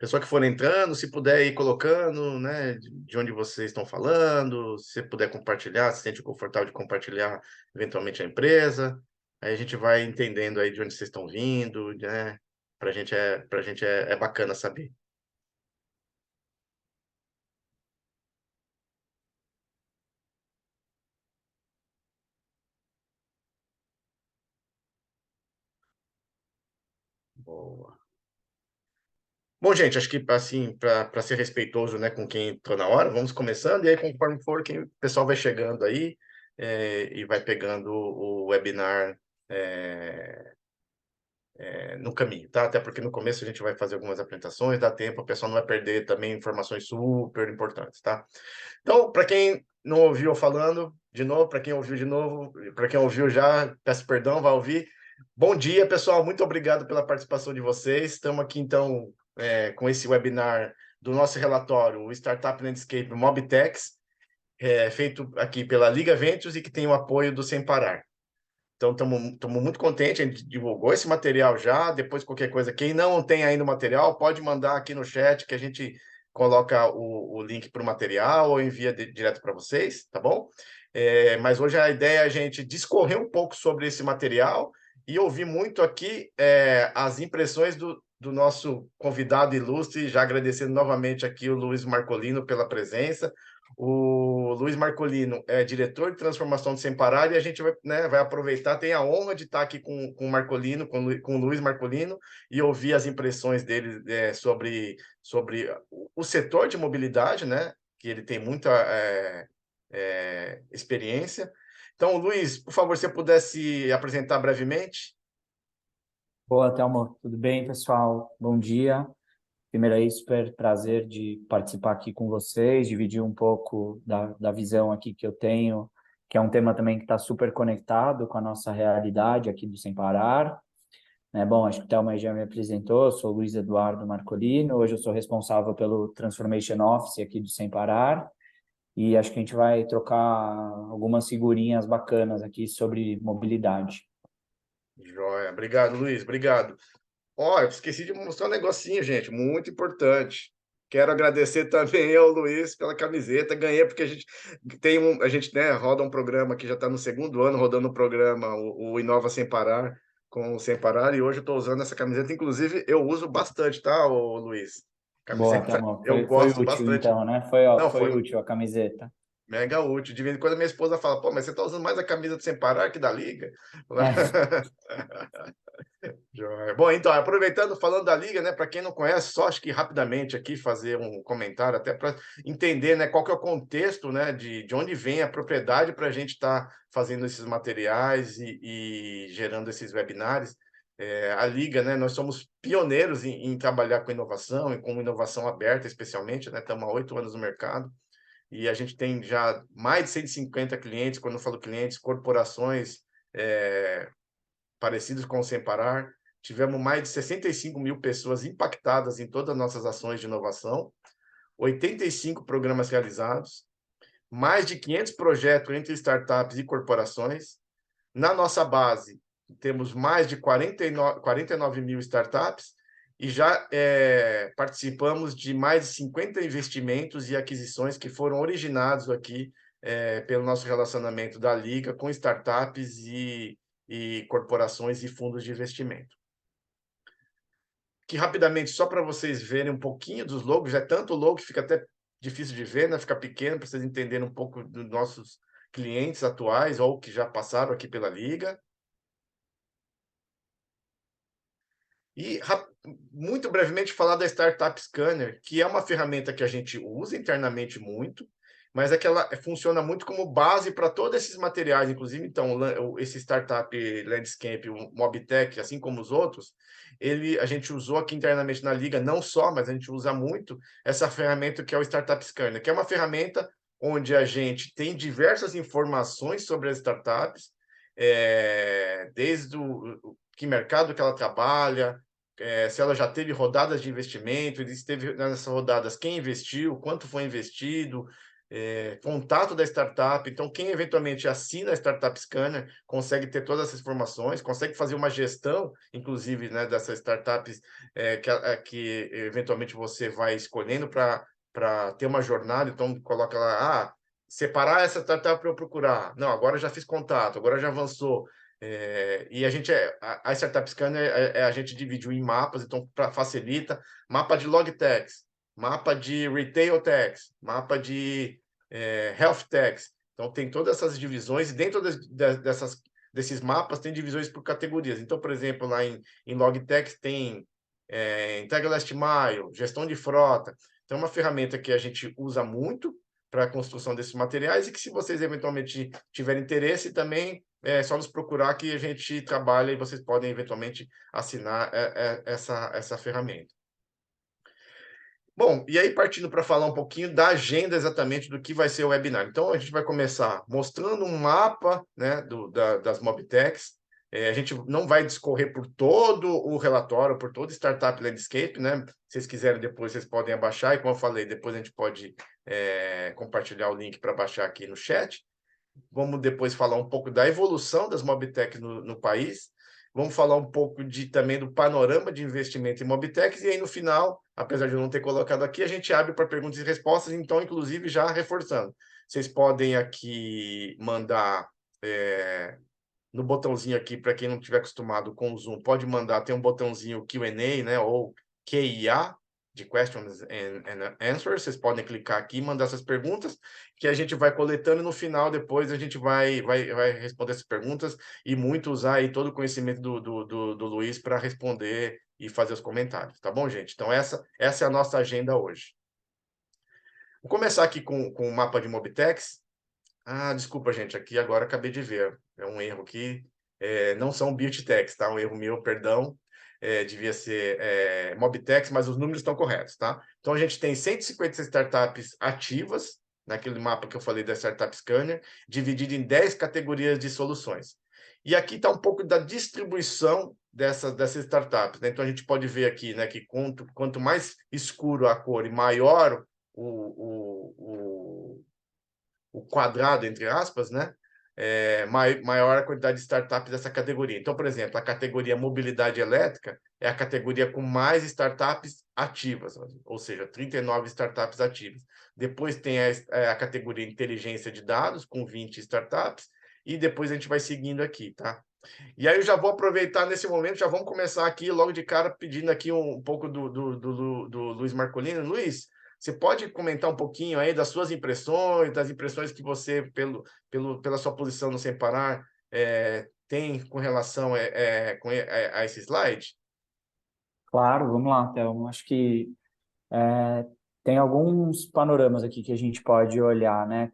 pessoa que for entrando, se puder ir colocando, né, de onde vocês estão falando, se você puder compartilhar, se sente confortável de compartilhar eventualmente a empresa, aí a gente vai entendendo aí de onde vocês estão vindo, né? Pra gente é bacana saber. Boa. Bom, gente, acho que assim, para ser respeitoso, né, com quem entrou na hora, vamos começando, e aí, conforme for, o pessoal vai chegando aí e vai pegando o webinar no caminho, tá? Até porque no começo a gente vai fazer algumas apresentações, dá tempo, o pessoal não vai perder também informações super importantes, tá? Então, para quem não ouviu eu falando, de novo, para quem ouviu de novo, para quem ouviu já, peço perdão, vai ouvir. Bom dia, pessoal, muito obrigado pela participação de vocês. Estamos aqui, então, com esse webinar do nosso relatório, o Startup Landscape Mobtex, feito aqui pela Liga Ventures e que tem o apoio do Sem Parar. Então, estamos muito contentes, a gente divulgou esse material já. Depois, qualquer coisa, quem não tem ainda o material, pode mandar aqui no chat que a gente coloca o link para o material ou envia direto para vocês, tá bom? Mas hoje a ideia é a gente discorrer um pouco sobre esse material e ouvir muito aqui as impressões do nosso convidado ilustre, já agradecendo novamente aqui o Luiz Marcolino pela presença. O Luiz Marcolino é diretor de transformação do Sem Parar e a gente vai, né, vai aproveitar, tem a honra de estar aqui com o Marcolino, com o Luiz Marcolino e ouvir as impressões dele sobre o setor de mobilidade, né, que ele tem muita experiência. Então, Luiz, por favor, se você pudesse apresentar brevemente. Boa, Thelma. Tudo bem, pessoal? Bom dia. Primeiro aí, super prazer de participar aqui com vocês, dividir um pouco da visão aqui que eu tenho, que é um tema também que está super conectado com a nossa realidade aqui do Sem Parar. Bom, acho que o Thelma já me apresentou, eu sou o Luiz Eduardo Marcolino, hoje eu sou responsável pelo Transformation Office aqui do Sem Parar, e acho que a gente vai trocar algumas figurinhas bacanas aqui sobre mobilidade. Joia. Obrigado, Luiz. Obrigado. Ó, eu esqueci de mostrar um negocinho, gente, muito importante. Quero agradecer também ao Luiz pela camiseta. Ganhei porque a gente, né, roda um programa que já está no segundo ano rodando o programa, o Inova Sem Parar, com o Sem Parar, e hoje eu estou usando essa camiseta. Inclusive, eu uso bastante, tá, Luiz? Boa, Camiseta, Thelma. eu Foi gosto útil bastante. então, né? Foi, ó, Não, foi foi útil a camiseta. mega útil. De vez em quando a minha esposa fala, pô, mas você está usando mais a camisa do Sem Parar que da Liga? Joia. Bom, então, aproveitando, falando da Liga, né, para quem não conhece, só acho que rapidamente aqui fazer um comentário, até para entender, né, qual que é o contexto, né, de onde vem a propriedade para a gente estar fazendo esses materiais e gerando esses webinários. A Liga, né, nós somos pioneiros em trabalhar com inovação e com inovação aberta, especialmente, né, estamos há 8 anos no mercado e a gente tem já mais de 150 clientes, quando eu falo clientes, corporações, é, parecidos com o Sem Parar. Tivemos mais de 65 mil pessoas impactadas em todas as nossas ações de inovação, 85 programas realizados, mais de 500 projetos entre startups e corporações. Na nossa base, temos mais de 49 mil startups e já participamos de mais de 50 investimentos e aquisições que foram originados aqui pelo nosso relacionamento da Liga com startups e corporações e fundos de investimento. Que rapidamente, só para vocês verem um pouquinho dos logos, é tanto logo que fica até difícil de ver, né? Fica pequeno para vocês entenderem um pouco dos nossos clientes atuais ou que já passaram aqui pela Liga. E muito brevemente falar da Startup Scanner, que é uma ferramenta que a gente usa internamente muito, mas é que ela funciona muito como base para todos esses materiais, inclusive, então, esse Startup Landscape, o Mobtech, assim como os outros, a gente usou aqui internamente na Liga, não só, mas a gente usa muito essa ferramenta que é o Startup Scanner, que é uma ferramenta onde a gente tem diversas informações sobre as startups, desde que mercado que ela trabalha, se ela já teve rodadas de investimento, se teve nessas rodadas quem investiu, quanto foi investido, contato da startup. Então, quem eventualmente assina a Startup Scanner consegue ter todas essas informações, consegue fazer uma gestão, inclusive, né, dessas startups que eventualmente você vai escolhendo para ter uma jornada. Então, coloca lá, separar essa startup para eu procurar. Não, agora já fiz contato, agora já avançou. E a Startup Scanner a gente dividiu em mapas, então facilita. Mapa de log tags, mapa de retail tags, mapa de health tags. Então tem todas essas divisões e dentro desses mapas tem divisões por categorias. Então, por exemplo, lá em log tags tem entrega last mile, gestão de frota. Então, é uma ferramenta que a gente usa muito para a construção desses materiais e que, se vocês eventualmente tiverem interesse, também é só nos procurar que a gente trabalha e vocês podem eventualmente assinar essa ferramenta. Bom, e aí partindo para falar um pouquinho da agenda exatamente do que vai ser o webinar. Então, a gente vai começar mostrando um mapa, né, das Mobtechs. A gente não vai discorrer por todo o relatório, por todo o Startup Landscape, né? Se vocês quiserem depois, vocês podem abaixar. E como eu falei, depois a gente pode compartilhar o link para baixar aqui no chat. Vamos depois falar um pouco da evolução das Mobtechs no país. Vamos falar um pouco também do panorama de investimento em Mobtechs. E aí, no final, apesar de eu não ter colocado aqui, a gente abre para perguntas e respostas. Então, inclusive, já reforçando, vocês podem aqui mandar no botãozinho aqui, para quem não estiver acostumado com o Zoom, pode mandar, tem um botãozinho Q&A, né, ou QIA, de Questions and Answers. Vocês podem clicar aqui e mandar essas perguntas, que a gente vai coletando e no final, depois, a gente vai responder essas perguntas e muito usar aí todo o conhecimento do Luiz para responder e fazer os comentários, tá bom, gente? Então, essa é a nossa agenda hoje. Vou começar aqui com o mapa de Mobtechs. Desculpa, gente, aqui agora acabei de ver. É um erro aqui. Não são Beautytechs, tá? Um erro meu, perdão. Devia ser Mobtechs, mas os números estão corretos, tá? Então, a gente tem 150 startups ativas, naquele mapa que eu falei da Startup Scanner, dividido em 10 categorias de soluções. E aqui está um pouco da distribuição dessas startups, né? Então, a gente pode ver aqui, né, que quanto mais escuro a cor e maior o quadrado, entre aspas, né? Maior a quantidade de startups dessa categoria. Então, por exemplo, a categoria mobilidade elétrica é a categoria com mais startups ativas, ou seja, 39 startups ativas. Depois tem a categoria inteligência de dados, com 20 startups, e depois a gente vai seguindo aqui, tá? E aí eu já vou aproveitar nesse momento, já vamos começar aqui logo de cara pedindo aqui um pouco do Luiz Marcolino. Luiz, você pode comentar um pouquinho aí das suas impressões, das impressões que você, pela sua posição no Sem Parar, tem com relação a esse slide? Claro, vamos lá, Thelma. Acho que tem alguns panoramas aqui que a gente pode olhar, né?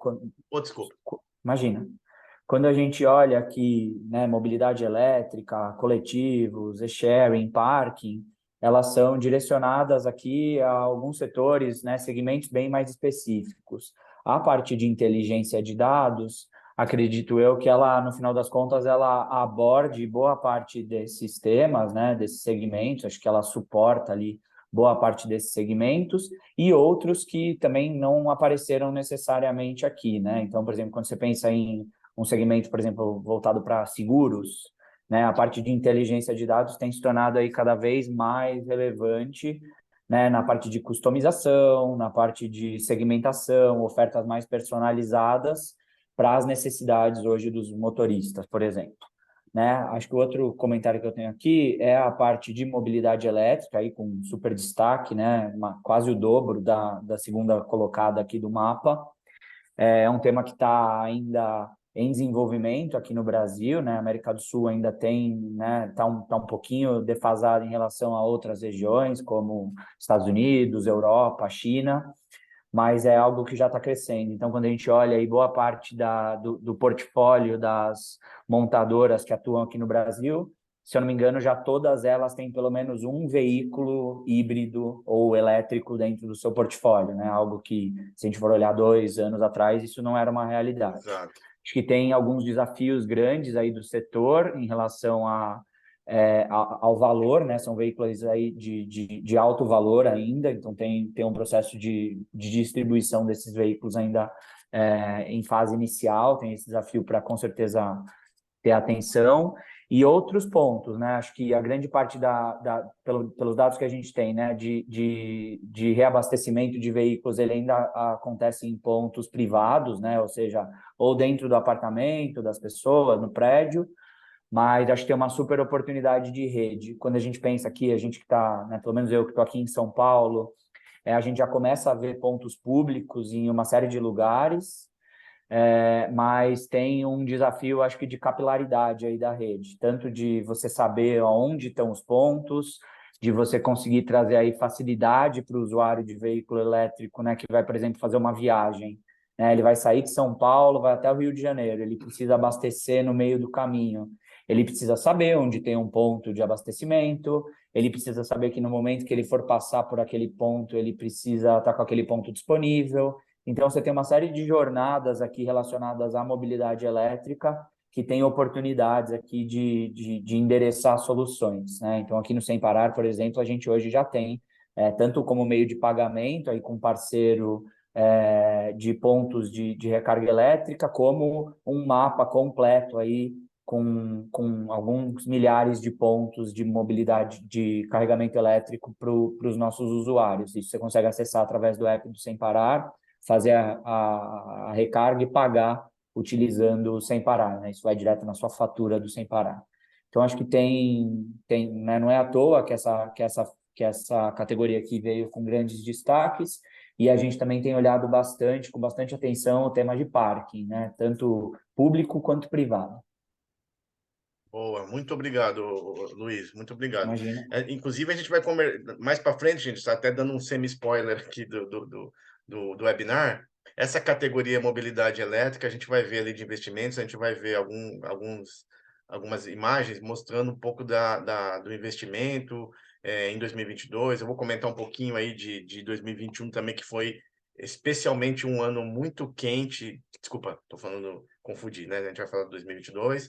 Desculpa. Imagina, quando a gente olha aqui, né, mobilidade elétrica, coletivos, e-sharing, parking, elas são direcionadas aqui a alguns setores, né, segmentos bem mais específicos. A parte de inteligência de dados, acredito eu que ela, no final das contas, ela aborde boa parte desses temas, né, desses segmentos, acho que ela suporta ali boa parte desses segmentos, e outros que também não apareceram necessariamente aqui, né? Então, por exemplo, quando você pensa em um segmento, por exemplo, voltado para seguros, né? A parte de inteligência de dados tem se tornado aí cada vez mais relevante, né? Na parte de customização, na parte de segmentação, ofertas mais personalizadas para as necessidades hoje dos motoristas, por exemplo. Né? Acho que o outro comentário que eu tenho aqui é a parte de mobilidade elétrica, aí com super destaque, né? Quase o dobro da segunda colocada aqui do mapa. É um tema que está ainda em desenvolvimento aqui no Brasil, né? A América do Sul ainda tem, né? Tá um pouquinho defasado em relação a outras regiões, como Estados Unidos, Europa, China, mas é algo que já está crescendo. Então, quando a gente olha aí boa parte do portfólio das montadoras que atuam aqui no Brasil, se eu não me engano, já todas elas têm pelo menos um veículo híbrido ou elétrico dentro do seu portfólio, né? Algo que, se a gente for olhar 2 anos atrás, isso não era uma realidade. Exato. Acho que tem alguns desafios grandes aí do setor em relação a ao valor, né? São veículos aí de alto valor ainda, então tem um processo de distribuição desses veículos ainda em fase inicial, tem esse desafio para, com certeza, ter atenção. E outros pontos, né? Acho que a grande parte pelos dados que a gente tem, né, de reabastecimento de veículos, ele ainda acontece em pontos privados, né? Ou seja, ou dentro do apartamento das pessoas, no prédio, mas acho que tem uma super oportunidade de rede. Quando a gente pensa aqui, a gente que está, né, pelo menos eu que estou aqui em São Paulo, a gente já começa a ver pontos públicos em uma série de lugares, mas tem um desafio, acho que, de capilaridade aí da rede, tanto de você saber onde estão os pontos, de você conseguir trazer aí facilidade para o usuário de veículo elétrico, né, que vai, por exemplo, fazer uma viagem, né, ele vai sair de São Paulo, vai até o Rio de Janeiro, ele precisa abastecer no meio do caminho, ele precisa saber onde tem um ponto de abastecimento, ele precisa saber que no momento que ele for passar por aquele ponto, ele precisa estar com aquele ponto disponível. Então, você tem uma série de jornadas aqui relacionadas à mobilidade elétrica que tem oportunidades aqui de endereçar soluções, né? Então, aqui no Sem Parar, por exemplo, a gente hoje já tem, tanto como meio de pagamento, aí com parceiro de pontos de recarga elétrica, como um mapa completo aí com alguns milhares de pontos de mobilidade, de carregamento elétrico para os nossos usuários. Isso você consegue acessar através do app do Sem Parar, fazer a recarga e pagar utilizando o Sem Parar, né? Isso vai direto na sua fatura do Sem Parar. Então, acho que né? Não é à toa que essa categoria aqui veio com grandes destaques, e a gente também tem olhado bastante, com bastante atenção, o tema de parking, né? Tanto público quanto privado. Boa, muito obrigado, Luiz, muito obrigado. Imagina. Inclusive, a gente vai mais para frente, gente, está até dando um semi-spoiler aqui do webinar. Essa categoria mobilidade elétrica, a gente vai ver ali de investimentos, a gente vai ver algumas imagens mostrando um pouco do investimento em 2022. Eu vou comentar um pouquinho aí de 2021 também, que foi especialmente um ano muito quente. Desculpa, estou falando, confundi, né? A gente vai falar de 2022.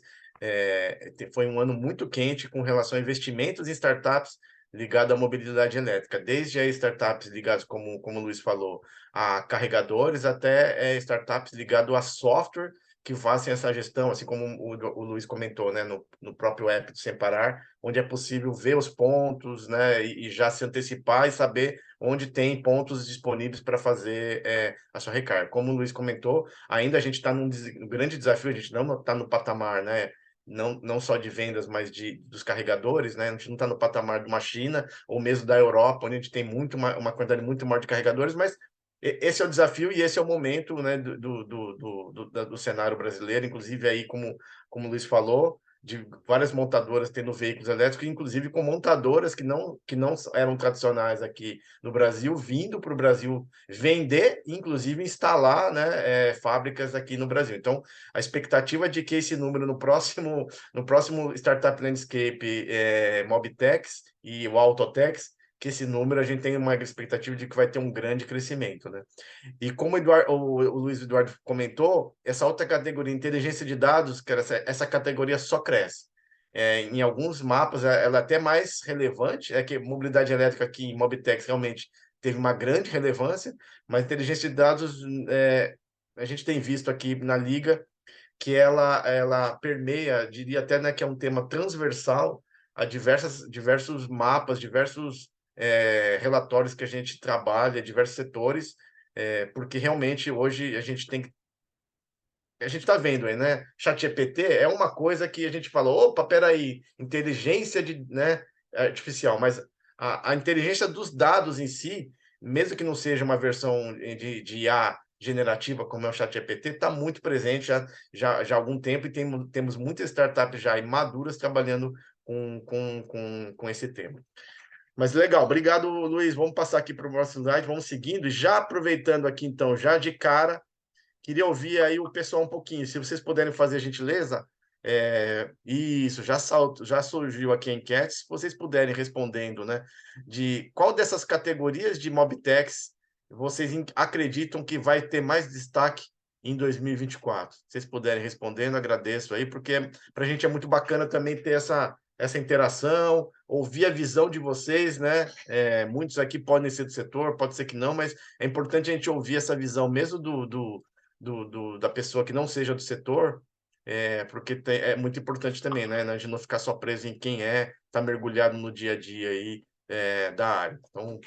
Foi um ano muito quente com relação a investimentos em startups ligados à mobilidade elétrica, desde startups ligadas, como o Luiz falou, a carregadores, até startups ligadas a software que fazem essa gestão, assim como o Luiz comentou, né, no próprio app do Sem Parar, onde é possível ver os pontos, né, e já se antecipar e saber onde tem pontos disponíveis para fazer a sua recarga. Como o Luiz comentou, ainda a gente está num grande desafio, a gente não está no patamar, né, não só de vendas, mas dos carregadores, né? A gente não está no patamar de uma China ou mesmo da Europa, onde a gente tem uma quantidade muito maior de carregadores, mas esse é o desafio e esse é o momento, né, do cenário brasileiro, inclusive aí, como o Luiz falou, de várias montadoras tendo veículos elétricos, inclusive com montadoras que não eram tradicionais aqui no Brasil, vindo para o Brasil vender, inclusive instalar, né, fábricas aqui no Brasil. Então, a expectativa é de que esse número no próximo Startup Landscape Mobtex e o Autotex, que esse número a gente tem uma expectativa de que vai ter um grande crescimento, né? E como o Luiz Eduardo comentou, essa outra categoria, inteligência de dados, que essa categoria só cresce. Em alguns mapas, ela é até mais relevante, é que mobilidade elétrica aqui em Mobtex realmente teve uma grande relevância, mas inteligência de dados, a gente tem visto aqui na Liga que ela permeia, diria até, né, que é um tema transversal a diversos mapas, diversos relatórios que a gente trabalha, diversos setores, porque realmente hoje a gente está vendo aí, né? ChatGPT é uma coisa que a gente fala, opa, peraí, inteligência né, artificial, mas a inteligência dos dados em si, mesmo que não seja uma versão de IA generativa como é o ChatGPT, está muito presente já há algum tempo e temos muitas startups já maduras trabalhando com esse tema. Mas legal, obrigado, Luiz. Vamos passar aqui para o próximo slide, vamos seguindo, e já aproveitando aqui, então, já de cara, queria ouvir aí o pessoal um pouquinho. Se vocês puderem fazer a gentileza, isso, já surgiu aqui a enquete, se vocês puderem respondendo, né? De qual dessas categorias de Mobtex vocês acreditam que vai ter mais destaque em 2024? Se vocês puderem respondendo, agradeço aí, porque para a gente é muito bacana também ter essa interação, ouvir a visão de vocês, né? Muitos aqui podem ser do setor, pode ser que não, mas é importante a gente ouvir essa visão mesmo da pessoa que não seja do setor, porque é muito importante também, né? A gente não ficar só preso em quem está mergulhado no dia a dia aí, da área. Então,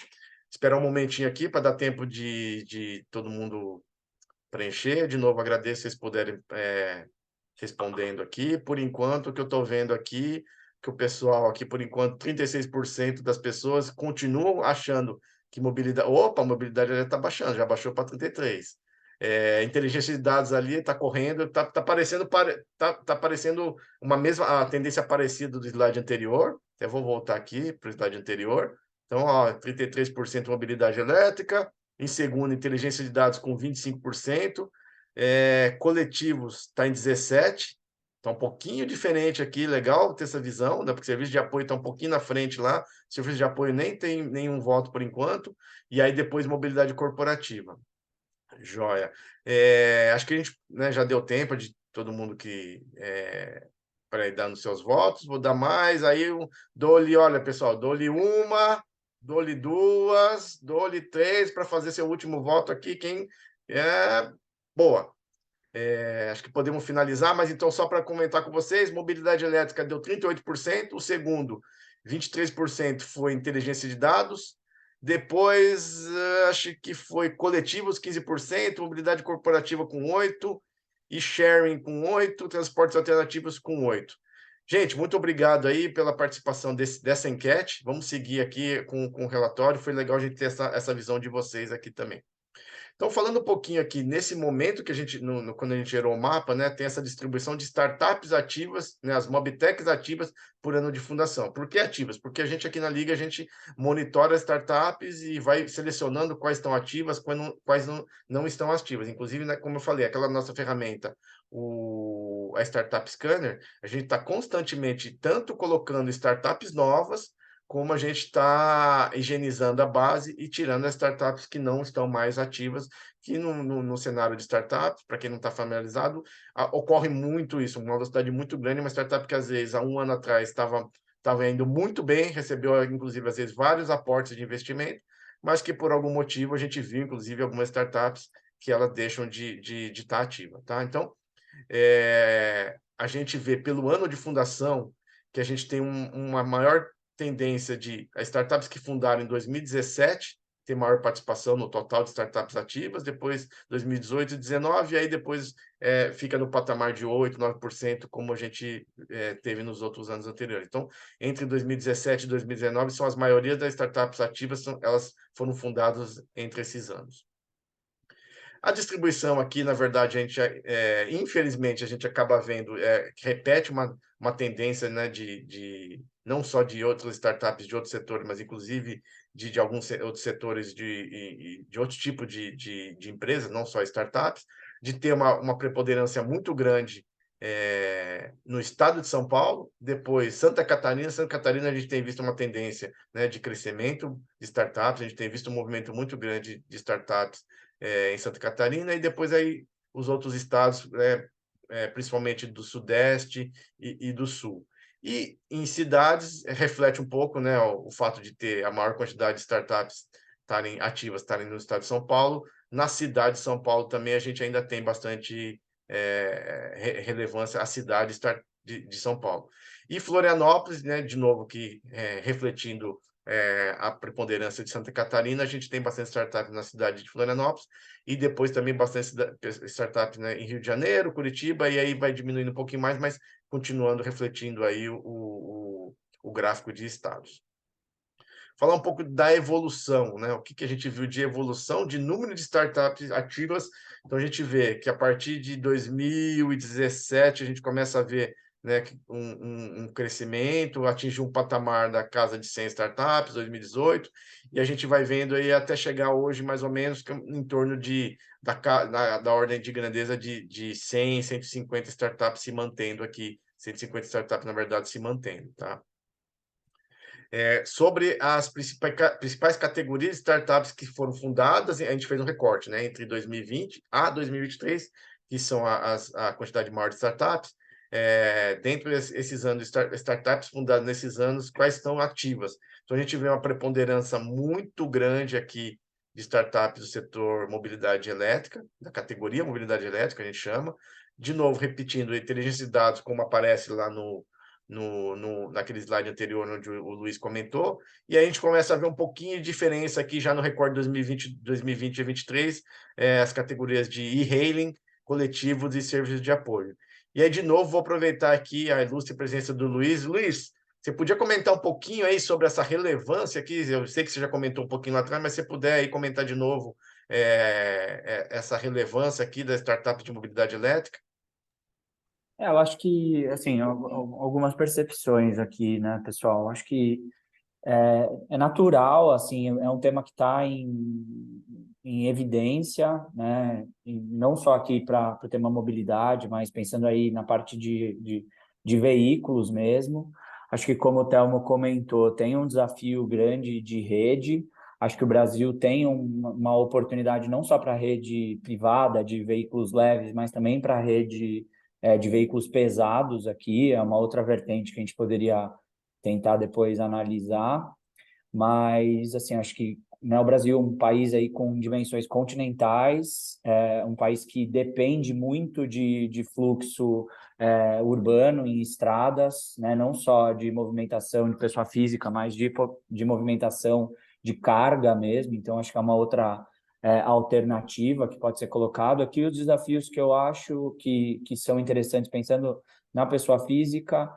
esperar um momentinho aqui para dar tempo de todo mundo preencher. De novo, agradeço se vocês puderem respondendo aqui. Por enquanto, o que eu estou vendo aqui, que o pessoal aqui, por enquanto, 36% das pessoas continuam achando que mobilidade... Opa, a mobilidade está baixando, já baixou para 33%. Inteligência de dados ali está correndo, está parecendo uma mesma a tendência parecida do slide anterior. Eu vou voltar aqui para o slide anterior. Então, ó, 33% mobilidade elétrica, em segundo, inteligência de dados com 25%, coletivos está em 17%, está um pouquinho diferente aqui, legal ter essa visão, né? Porque serviço de apoio está um pouquinho na frente lá, serviço de apoio nem tem nenhum voto por enquanto, e aí depois mobilidade corporativa. Joia. Acho que a gente, né, já deu tempo de todo mundo que para ir dando seus votos, vou dar mais, aí eu dou-lhe, olha, pessoal, dou-lhe uma, dou-lhe duas, dou-lhe três para fazer seu último voto aqui. Quem boa. Acho que podemos finalizar, mas então, só para comentar com vocês, mobilidade elétrica deu 38%, o segundo, 23% foi inteligência de dados, depois, acho que foi coletivos, 15%, mobilidade corporativa com 8%, e sharing com 8%, transportes alternativos com 8%. Gente, muito obrigado aí pela participação dessa enquete. Vamos seguir aqui com o relatório. Foi legal a gente ter essa visão de vocês aqui também. Então, falando um pouquinho aqui, nesse momento que a gente, quando a gente gerou o mapa, né, tem essa distribuição de startups ativas, né, as mobtechs ativas por ano de fundação. Por que ativas? Porque a gente aqui na Liga, a gente monitora startups e vai selecionando quais estão ativas, quais não estão ativas. Inclusive, né, como eu falei, aquela nossa ferramenta, a Startup Scanner, a gente está constantemente tanto colocando startups novas, como a gente está higienizando a base e tirando as startups que não estão mais ativas, que no cenário de startups, para quem não está familiarizado, ocorre muito isso, uma velocidade muito grande, uma startup que às vezes há um ano atrás estava indo muito bem, recebeu inclusive às vezes vários aportes de investimento, mas que por algum motivo a gente viu inclusive algumas startups que elas deixam de estar ativa, tá? Então, a gente vê pelo ano de fundação que a gente tem uma maior tendência de as startups que fundaram em 2017 ter maior participação no total de startups ativas, depois 2018 e 2019, e aí depois fica no patamar de 8%, 9%, como a gente teve nos outros anos anteriores. Então, entre 2017 e 2019, são as maiorias das startups ativas, elas foram fundadas entre esses anos. A distribuição aqui, na verdade, infelizmente, a gente acaba vendo, que repete uma tendência, né, não só de outras startups de outros setores, mas inclusive de alguns outros setores de outro tipo de empresas, não só startups, de ter uma preponderância muito grande no estado de São Paulo, depois Santa Catarina. Santa Catarina a gente tem visto uma tendência, né, de crescimento de startups, a gente tem visto um movimento muito grande de startups em Santa Catarina, e depois aí os outros estados, principalmente do Sudeste e do Sul. E em cidades, reflete um pouco, né, o fato de ter a maior quantidade de startups estarem ativas, estarem no estado de São Paulo. Na cidade de São Paulo também a gente ainda tem bastante relevância a cidade de São Paulo. E Florianópolis, né, de novo, que refletindo a preponderância de Santa Catarina, a gente tem bastante startups na cidade de Florianópolis, e depois também bastante startups, né, em Rio de Janeiro, Curitiba, e aí vai diminuindo um pouquinho mais, mas continuando refletindo aí o gráfico de estados. Falar um pouco da evolução, né? O que a gente viu de evolução de número de startups ativas. Então, a gente vê que a partir de 2017 a gente começa a ver, né, um crescimento, atinge um patamar da casa de 100 startups, 2018, e a gente vai vendo aí até chegar hoje, mais ou menos, em torno da ordem de grandeza de 100, 150 startups se mantendo aqui, 150 startups, na verdade, se mantendo, tá? Sobre as principais categorias de startups que foram fundadas, a gente fez um recorte, né, entre 2020 a 2023, que são a quantidade maior de startups. dentro desses anos, startups fundadas nesses anos, quais estão ativas. Então, a gente vê uma preponderância muito grande aqui de startups do setor mobilidade elétrica, da categoria mobilidade elétrica, a gente chama. De novo, repetindo, inteligência de dados, como aparece lá naquele slide anterior, onde o Luiz comentou, e aí a gente começa a ver um pouquinho de diferença aqui já no recorte 2020 e 2023, as categorias de e-hailing, coletivos e serviços de apoio. E aí, de novo, vou aproveitar aqui a ilustre presença do Luiz. Luiz, você podia comentar um pouquinho aí sobre essa relevância aqui? Eu sei que você já comentou um pouquinho lá atrás, mas se você puder aí comentar de novo essa relevância aqui da startup de mobilidade elétrica. Eu acho que, assim, algumas percepções aqui, né, pessoal? Acho que é natural, assim, é um tema que está em evidência, né? E não só aqui para o tema mobilidade, mas pensando aí na parte de veículos mesmo. Acho que, como o Telmo comentou, tem um desafio grande de rede. Acho que o Brasil tem uma oportunidade não só para a rede privada de veículos leves, mas também para a rede de veículos pesados aqui. É uma outra vertente que a gente poderia tentar depois analisar, mas assim, acho que, né, o Brasil é um país aí com dimensões continentais, um país que depende muito de fluxo urbano em estradas, né, não só de movimentação de pessoa física, mas de movimentação de carga mesmo. Então acho que é uma outra alternativa que pode ser colocado aqui. Os desafios que eu acho que são interessantes pensando na pessoa física,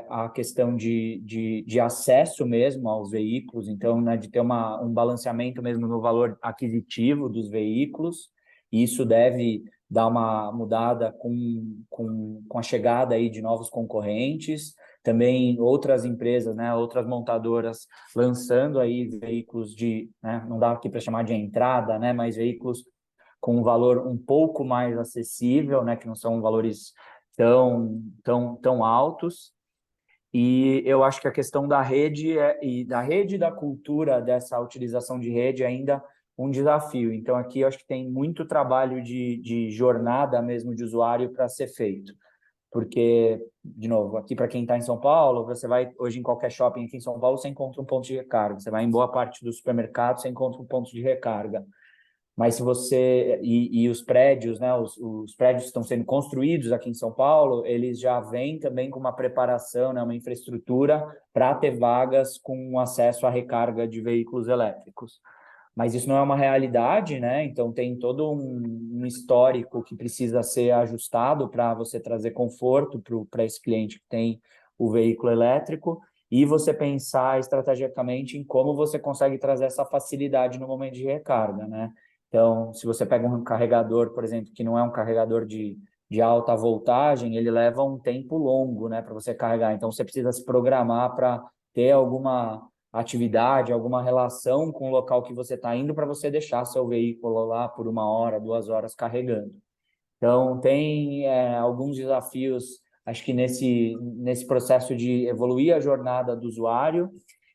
a questão de acesso mesmo aos veículos, então, né, de ter um balanceamento mesmo no valor aquisitivo dos veículos, e isso deve dar uma mudada com a chegada aí de novos concorrentes, também outras empresas, né, outras montadoras lançando aí veículos né, não dá aqui para chamar de entrada, né, mas veículos com um valor um pouco mais acessível, né, que não são valores tão altos. E eu acho que a questão da rede e da cultura dessa utilização de rede é ainda um desafio. Então, aqui eu acho que tem muito trabalho de jornada mesmo de usuário para ser feito. Porque, de novo, aqui para quem está em São Paulo, você vai hoje em qualquer shopping aqui em São Paulo, você encontra um ponto de recarga. Você vai em boa parte do supermercado, você encontra um ponto de recarga. Mas se você e os prédios, né, os prédios que estão sendo construídos aqui em São Paulo, eles já vêm também com uma preparação, né, uma infraestrutura para ter vagas com acesso à recarga de veículos elétricos. Mas isso não é uma realidade, né? Então tem todo um histórico que precisa ser ajustado para você trazer conforto para esse cliente que tem o veículo elétrico e você pensar estrategicamente em como você consegue trazer essa facilidade no momento de recarga, né? Então, se você pega um carregador, por exemplo, que não é um carregador de alta voltagem, ele leva um tempo longo, né, para você carregar. Então, você precisa se programar para ter alguma atividade, alguma relação com o local que você está indo para você deixar seu veículo lá por 1 hora, 2 horas carregando. Então, tem alguns desafios, acho que nesse processo de evoluir a jornada do usuário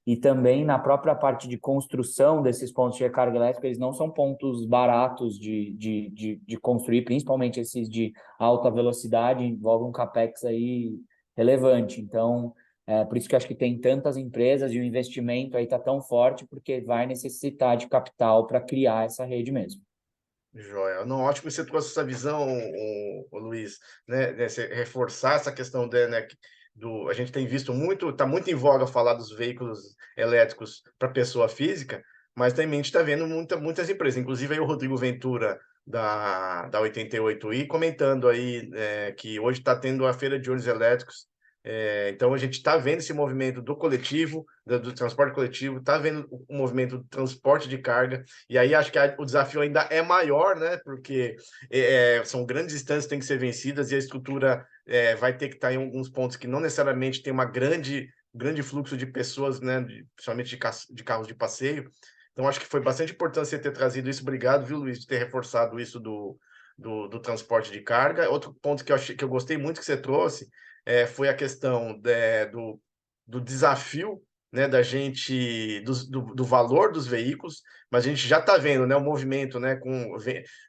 e também na própria parte de construção desses pontos de recarga elétrica, eles não são pontos baratos de construir, principalmente esses de alta velocidade, envolvem um capex aí relevante. Então, por isso que acho que tem tantas empresas e o investimento aí está tão forte, porque vai necessitar de capital para criar essa rede mesmo. Joia. Não, ótimo que você trouxe essa visão, Luiz, né, reforçar essa questão né, a gente tem visto muito, está muito em voga falar dos veículos elétricos para pessoa física, mas também a gente está vendo muitas empresas, inclusive aí o Rodrigo Ventura da 88i comentando aí que hoje está tendo a feira de ônibus elétricos. Então a gente está vendo esse movimento do coletivo, do transporte coletivo, está vendo o movimento do transporte de carga. E aí acho que o desafio ainda é maior, né? Porque são grandes distâncias que têm que ser vencidas e a estrutura vai ter que estar em alguns pontos que não necessariamente tem grande fluxo de pessoas, né? Principalmente de carros de passeio. Então acho que foi bastante importante você ter trazido isso. Obrigado, viu, Luiz, de ter reforçado isso do transporte de carga. Outro ponto que eu gostei muito que você trouxe foi a questão do desafio, né, da gente do valor dos veículos, mas a gente já está vendo, né, o movimento, né,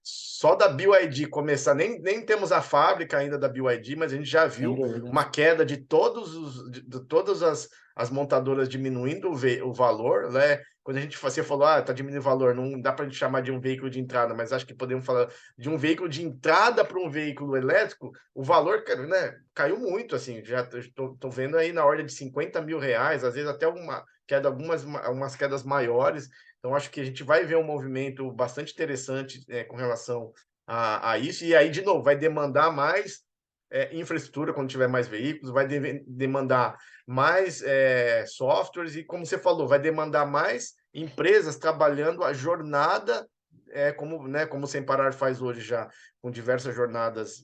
só da BYD começar, nem temos a fábrica ainda da BYD, mas a gente já sem viu dúvida. uma queda de todas as montadoras diminuindo o valor, né? Quando você falou, tá diminuindo o valor, não dá para a gente chamar de um veículo de entrada, mas acho que podemos falar de um veículo de entrada para um veículo elétrico, o valor, né, caiu muito, assim, já estou vendo aí na ordem de R$ 50.000, às vezes até algumas quedas maiores. Então, acho que a gente vai ver um movimento bastante interessante com relação a isso, e aí, de novo, vai demandar mais infraestrutura quando tiver mais veículos, vai demandar mais softwares, e como você falou, vai demandar mais empresas trabalhando a jornada, como o Sem Parar faz hoje já, com diversas jornadas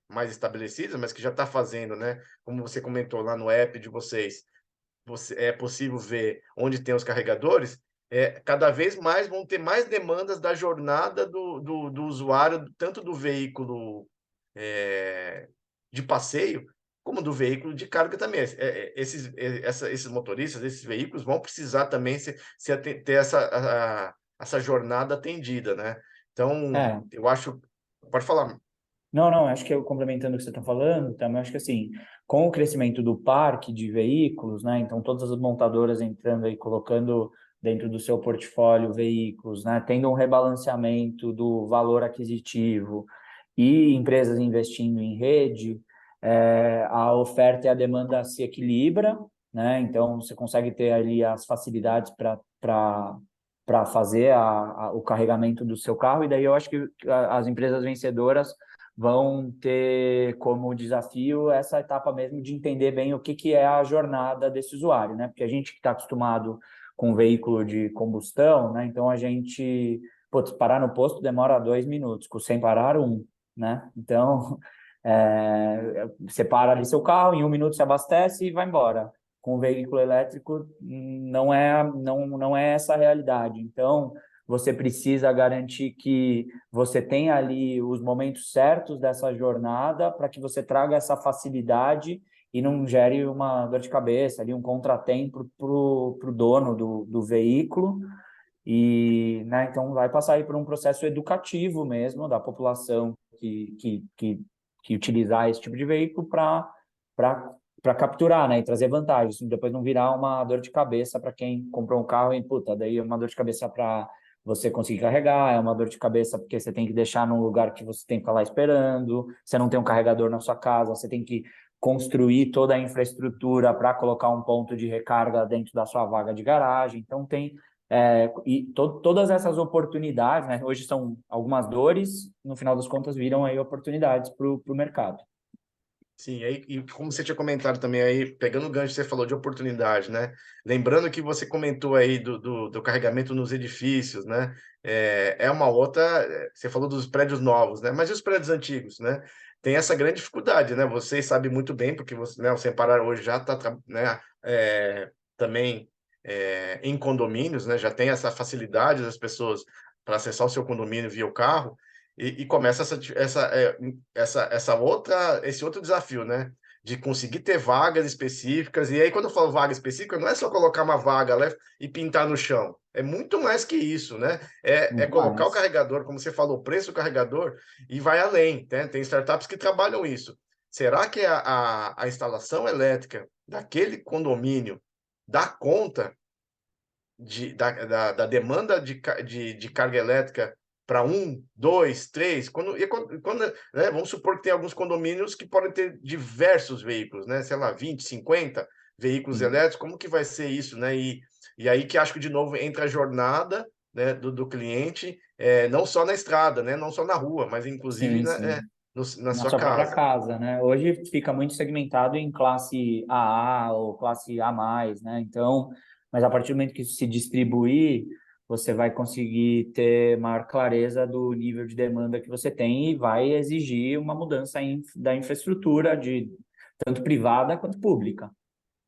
mais estabelecidas, mas que já está fazendo, né? Como você comentou lá no app de vocês, é possível ver onde tem os carregadores. Cada vez mais vão ter mais demandas da jornada do usuário, tanto do veículo de passeio, como do veículo de carga também. Esses motoristas, esses veículos vão precisar também ter essa jornada atendida, né? Então, É, eu acho. Pode falar. não, não, acho que eu complementando o que você está falando, também acho que assim, com o crescimento do parque de veículos, né, então todas as montadoras entrando aí, colocando dentro do seu portfólio veículos, né, tendo um rebalanceamento do valor aquisitivo e empresas investindo em rede, a oferta e a demanda se equilibra, né, então você consegue ter ali as facilidades para fazer o carregamento do seu carro, e daí eu acho que as empresas vencedoras vão ter como desafio essa etapa mesmo de entender bem o que é a jornada desse usuário, né? Porque a gente que está acostumado com veículo de combustão, né? Então a gente, putz, parar no posto demora 2 minutos, com sem parar né? Então você para ali seu carro, em 1 minuto se abastece e vai embora. Com o veículo elétrico não é essa a realidade. Então você precisa garantir que você tenha ali os momentos certos dessa jornada para que você traga essa facilidade e não gere uma dor de cabeça, ali um contratempo para o dono do veículo. E, né, então, vai passar aí por um processo educativo mesmo da população que utilizar esse tipo de veículo para capturar, né, e trazer vantagens. Depois não virar uma dor de cabeça para quem comprou um carro e, puta, daí é uma dor de cabeça para você conseguir carregar, é uma dor de cabeça porque você tem que deixar num lugar que você tem que ficar lá esperando, você não tem um carregador na sua casa, você tem que construir toda a infraestrutura para colocar um ponto de recarga dentro da sua vaga de garagem. Então, todas essas oportunidades, né? Hoje são algumas dores, no final das contas viram aí oportunidades para o mercado. Sim, aí, e como você tinha comentado também aí, pegando o gancho, você falou de oportunidade, né? Lembrando que você comentou aí do carregamento nos edifícios, né? É uma outra. Você falou dos prédios novos, né? Mas e os prédios antigos, né? Tem essa grande dificuldade, né? Vocês sabem muito bem, porque você, né, o Semparar hoje já está, né, também em condomínios, né? Já tem essa facilidade das pessoas para acessar o seu condomínio via o carro. E começa esse outro desafio, né? De conseguir ter vagas específicas. E aí, quando eu falo vaga específica, não é só colocar uma vaga lá e pintar no chão. É muito mais que isso, né? É Muito colocar o mais. carregador, como você falou, o preço do carregador, e vai além, né? Tem startups que trabalham isso. Será que a instalação elétrica daquele condomínio dá conta da demanda de carga elétrica para um, dois, três, né, vamos supor que tem alguns condomínios que podem ter diversos veículos, né? Sei lá, 20, 50 veículos Sim, elétricos, como que vai ser isso, né? E aí que acho que, de novo, entra a jornada, né, do cliente, não só na estrada, né? Não só na rua, mas inclusive sim, sim. na Na sua sua própria casa. casa, né? Hoje fica muito segmentado em classe AA ou classe A+, né? Então, mas a partir do momento que isso se distribuir, você vai conseguir ter maior clareza do nível de demanda que você tem e vai exigir uma mudança da infraestrutura de tanto privada quanto pública.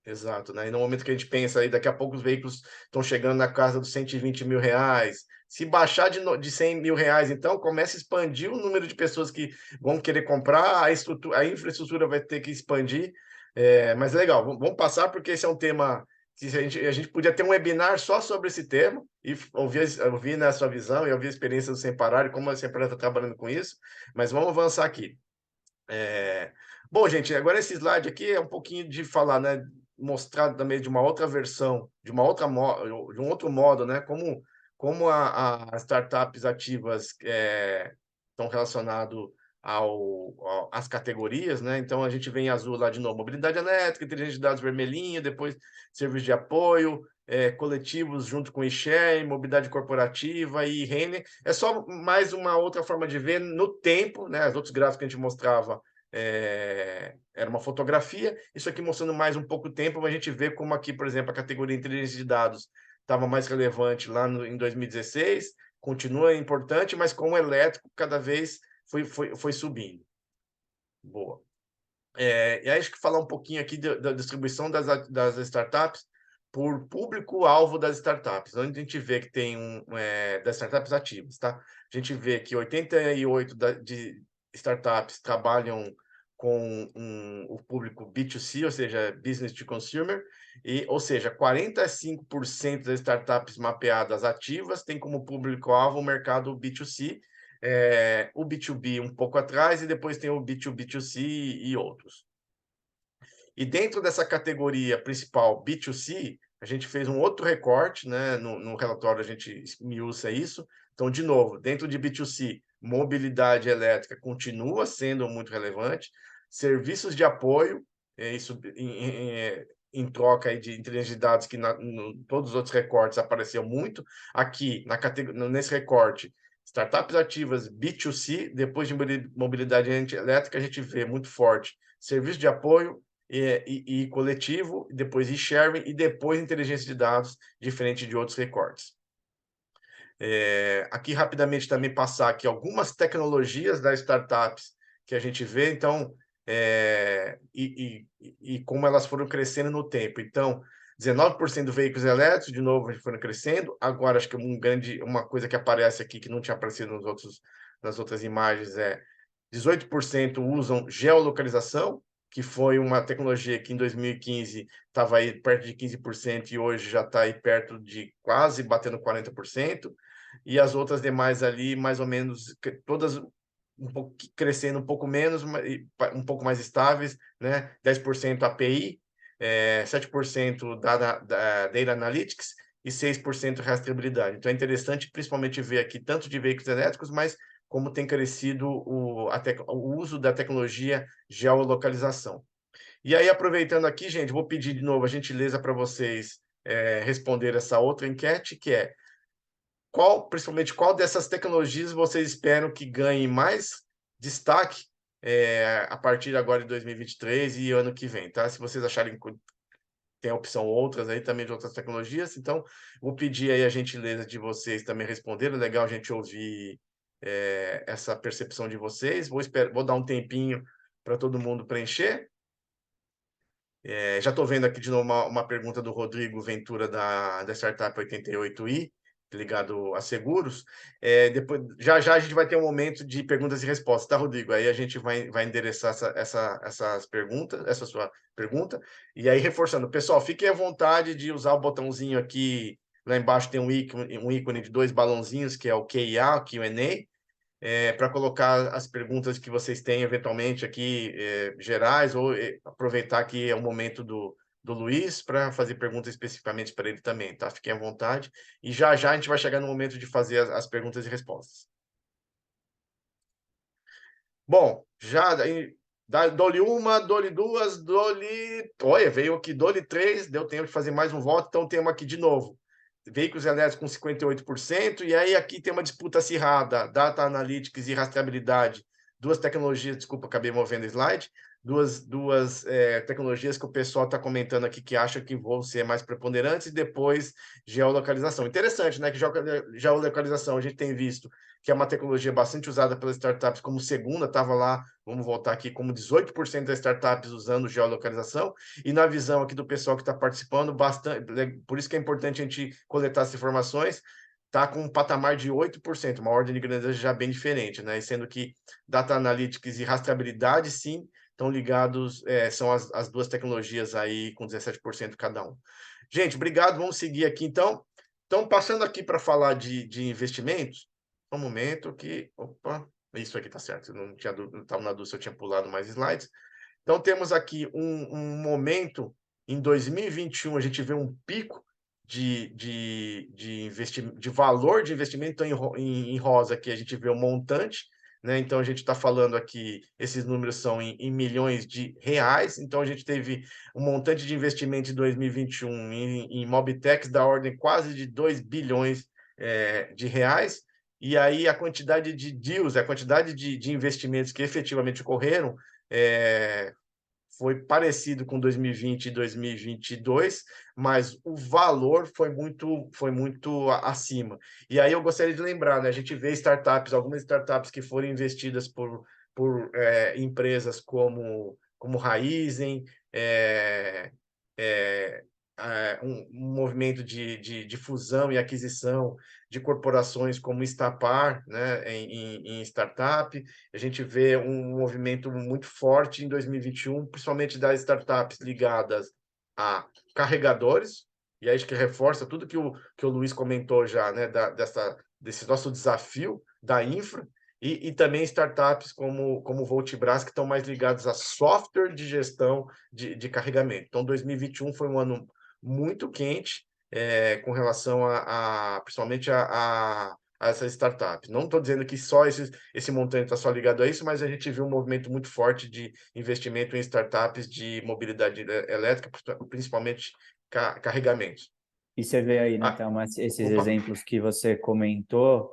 Exato, né? E no momento que a gente pensa aí, daqui a pouco os veículos estão chegando na casa dos R$ 120.000. Se baixar de R$ 100.000, então começa a expandir o número de pessoas que vão querer comprar, a infraestrutura vai ter que expandir. Mas legal, vamos passar, porque esse é um tema a gente podia ter um webinar só sobre esse tema e ouvir na sua visão e ouvir a experiência do Sem Parar e como a Sem Parar está trabalhando com isso, mas vamos avançar aqui. Bom, gente, agora esse slide aqui é um pouquinho de falar, né, mostrar também de uma outra versão, de um outro modo, né, como as startups ativas estão relacionadas às categorias, né? Então a gente vem em azul lá de novo, mobilidade elétrica, inteligência de dados vermelhinho, depois serviços de apoio, coletivos junto com e-share, mobilidade corporativa e Renner. É só mais uma outra forma de ver no tempo, né? Os outros gráficos que a gente mostrava era uma fotografia, isso aqui mostrando mais um pouco tempo, mas a gente vê como aqui, por exemplo, a categoria inteligência de dados estava mais relevante lá em 2016, continua importante, mas com o elétrico cada vez foi subindo. Boa. E aí acho que falar um pouquinho aqui da distribuição das startups por público-alvo das startups, onde a gente vê que tem das startups ativas, tá? A gente vê que 88 de startups trabalham com o público B2C, ou seja, business to consumer, ou seja, 45% das startups mapeadas ativas têm como público-alvo o mercado B2C, o B2B um pouco atrás, e depois tem o B2B2C e outros. E dentro dessa categoria principal B2C, a gente fez um outro recorte, né? No relatório a gente esmiuça isso. Então, de novo, dentro de B2C, mobilidade elétrica continua sendo muito relevante. Serviços de apoio, isso em troca aí de inteligência de dados, que todos os outros recortes apareceu muito. Aqui, nesse recorte, startups ativas B2C, depois de mobilidade elétrica, a gente vê muito forte serviço de apoio, e coletivo, depois e-sharing e depois inteligência de dados, diferente de outros recortes. Aqui, rapidamente, também passar aqui algumas tecnologias das startups que a gente vê, então, e como elas foram crescendo no tempo. Então, 19% dos veículos elétricos, de novo, foram crescendo. Agora, acho que uma coisa que aparece aqui, que não tinha aparecido nas outras imagens, 18% usam geolocalização, que foi uma tecnologia que em 2015 estava aí perto de 15% e hoje já está aí perto de quase batendo 40%. E as outras demais ali, mais ou menos, todas crescendo um pouco menos, um pouco mais estáveis, né? 10% API, 7% Data Analytics e 6% rastreabilidade. Então é interessante principalmente ver aqui tanto de veículos elétricos, mas como tem crescido o uso da tecnologia geolocalização. E aí, aproveitando aqui, gente, vou pedir de novo a gentileza para vocês responder essa outra enquete, que é principalmente qual dessas tecnologias vocês esperam que ganhe mais destaque a partir agora de 2023 e ano que vem, tá? Se vocês acharem que tem a opção outras aí também de outras tecnologias, então vou pedir aí a gentileza de vocês também responderem. É legal a gente ouvir essa percepção de vocês. Vou dar um tempinho para todo mundo preencher. Já estou vendo aqui de novo uma pergunta do Rodrigo Ventura, da Startup 88i, ligado a seguros. Depois, já a gente vai ter um momento de perguntas e respostas, tá, Rodrigo? Aí a gente vai endereçar essas perguntas, essa sua pergunta. E aí, reforçando, pessoal, fiquem à vontade de usar o botãozinho aqui. Lá embaixo tem um ícone de 2 balãozinhos, que é o Q&A, o Q&A, para colocar as perguntas que vocês têm eventualmente aqui, gerais, ou aproveitar que é o momento do Luiz para fazer perguntas especificamente para ele também, tá? Fiquem à vontade. E já a gente vai chegar no momento de fazer as perguntas e respostas. Bom, já dou-lhe uma, dou-lhe duas, dou-lhe... Olha, veio aqui, dou-lhe 3, deu tempo de fazer mais um voto, então temos aqui de novo veículos elétricos com 58%, e aí aqui tem uma disputa acirrada, Data Analytics e rastreabilidade, duas tecnologias, desculpa, acabei movendo o slide, duas tecnologias que o pessoal está comentando aqui que acha que vão ser mais preponderantes, e depois geolocalização. Interessante, né, que geolocalização a gente tem visto que é uma tecnologia bastante usada pelas startups como segunda, estava lá, vamos voltar aqui, como 18% das startups usando geolocalização, e na visão aqui do pessoal que está participando, bastante, por isso que é importante a gente coletar essas informações, está com um patamar de 8%, uma ordem de grandeza já bem diferente, né? E sendo que Data Analytics e rastreabilidade, sim, estão ligados, são as duas tecnologias aí com 17% cada um. Gente, obrigado, vamos seguir aqui então. Então, passando aqui para falar de investimentos, um momento que... Opa, isso aqui está certo, não estava na dúvida se eu tinha pulado mais slides. Então, temos aqui um momento, em 2021, a gente vê um pico de valor de investimento. Então, em rosa aqui, a gente vê o montante, né? Então, a gente está falando aqui, esses números são em milhões de reais. Então, a gente teve um montante de investimento em 2021 em Mobitex da ordem quase de 2 bilhões de reais. E aí, a quantidade de deals, a quantidade de investimentos que efetivamente ocorreram, foi parecido com 2020 e 2022, mas o valor foi muito acima. E aí eu gostaria de lembrar, né, a gente vê startups, algumas startups que foram investidas por empresas como Raizen, é, é, um movimento de fusão e aquisição de corporações como Estapar, né, em startup. A gente vê um movimento muito forte em 2021, principalmente das startups ligadas a carregadores, e aí acho que reforça tudo que o Luiz comentou já, né, desse nosso desafio da infra, e também startups como o Voltbras, que estão mais ligados a software de gestão de carregamento. Então, 2021 foi um ano muito quente, com relação principalmente a essas startups. Não estou dizendo que só esse montante está só ligado a isso, mas a gente viu um movimento muito forte de investimento em startups de mobilidade elétrica, principalmente carregamentos. E você vê aí, né, Ah, Thelma, esses opa. exemplos que você comentou,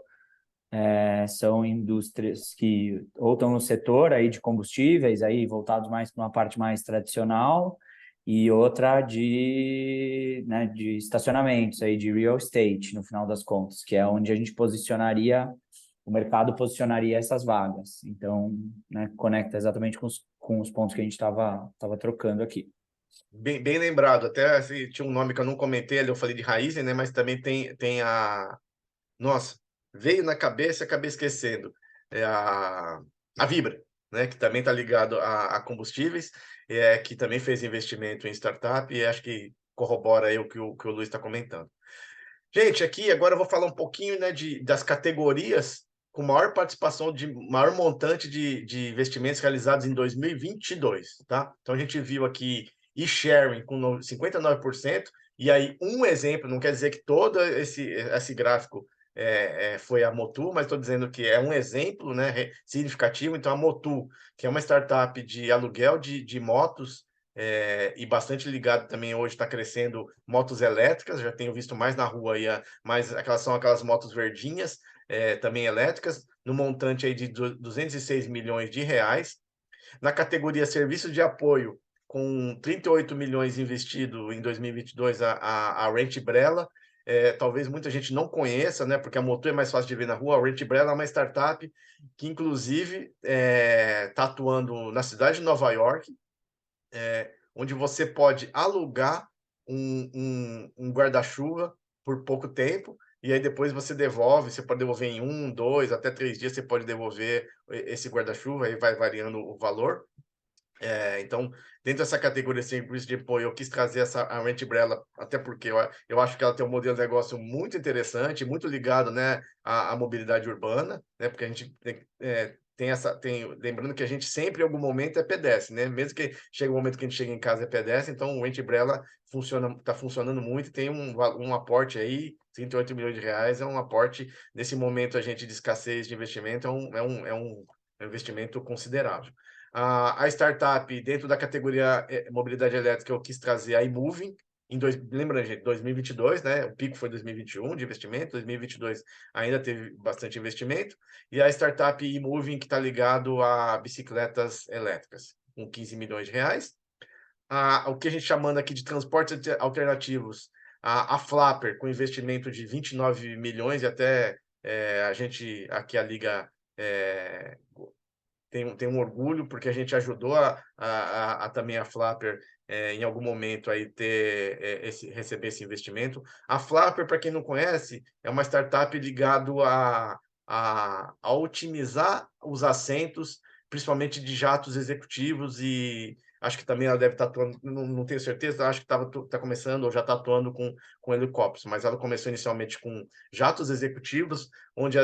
são indústrias que ou estão no setor aí de combustíveis, aí voltados mais para uma parte mais tradicional, e outra né, de estacionamentos, aí de real estate, no final das contas, que é onde a gente posicionaria, o mercado posicionaria essas vagas. Então, né, conecta exatamente com os pontos que a gente estava trocando aqui. Bem lembrado, até assim, tinha um nome que eu não comentei ali, eu falei de Raizen, né? Mas também tem nossa, veio na cabeça, acabei esquecendo. É a Vibra, né? Que também está ligado a combustíveis, que também fez investimento em startup, e acho que corrobora aí o que o Luiz está comentando. Gente, aqui agora eu vou falar um pouquinho, né, das categorias com maior participação, de maior montante de investimentos realizados em 2022, tá? Então a gente viu aqui e-sharing com 59%, e aí um exemplo, não quer dizer que todo esse gráfico foi a Motu, mas estou dizendo que é um exemplo, né, significativo. Então a Motu, que é uma startup de aluguel de motos, e bastante ligado também hoje, está crescendo motos elétricas, já tenho visto mais na rua aí, mas são aquelas motos verdinhas, também elétricas, no montante aí de 206 milhões de reais. Na categoria serviços de apoio, com 38 milhões investido em 2022, a Rent Brella, talvez muita gente não conheça, né, porque a Motu é mais fácil de ver na rua. A Rent Brella é uma startup que, inclusive, está atuando na cidade de Nova York, onde você pode alugar um guarda-chuva por pouco tempo, e aí depois você devolve. Você pode devolver em 1, 2, até 3 dias, você pode devolver esse guarda-chuva, aí vai variando o valor. Então, dentro dessa categoria de serviço de apoio, eu quis trazer a Rent Umbrella, até porque eu acho que ela tem um modelo de negócio muito interessante, muito ligado, né, à mobilidade urbana, né, porque a gente lembrando que a gente sempre, em algum momento, é pedestre, né, mesmo que chegue um momento que a gente chega em casa é pedestre. Então o Rent Umbrella está funcionando muito, e tem um aporte aí, 38 milhões de reais, é um aporte, nesse momento a gente de escassez de investimento, é um investimento considerável. A startup, dentro da categoria mobilidade elétrica, eu quis trazer a iMoving. Lembra, gente, 2022, né? O pico foi 2021 de investimento, 2022 ainda teve bastante investimento. E a startup iMoving, que está ligado a bicicletas elétricas, com 15 milhões de reais. O que a gente chamando aqui de transportes alternativos, a Flapper, com investimento de 29 milhões, e até a gente, aqui a Liga, tem um orgulho, porque a gente ajudou também a Flapper, em algum momento aí receber esse investimento. A Flapper, para quem não conhece, é uma startup ligado a otimizar os assentos principalmente de jatos executivos, e acho que também ela deve estar atuando, não tenho certeza, acho que está começando ou já está atuando com helicópteros, mas ela começou inicialmente com jatos executivos, onde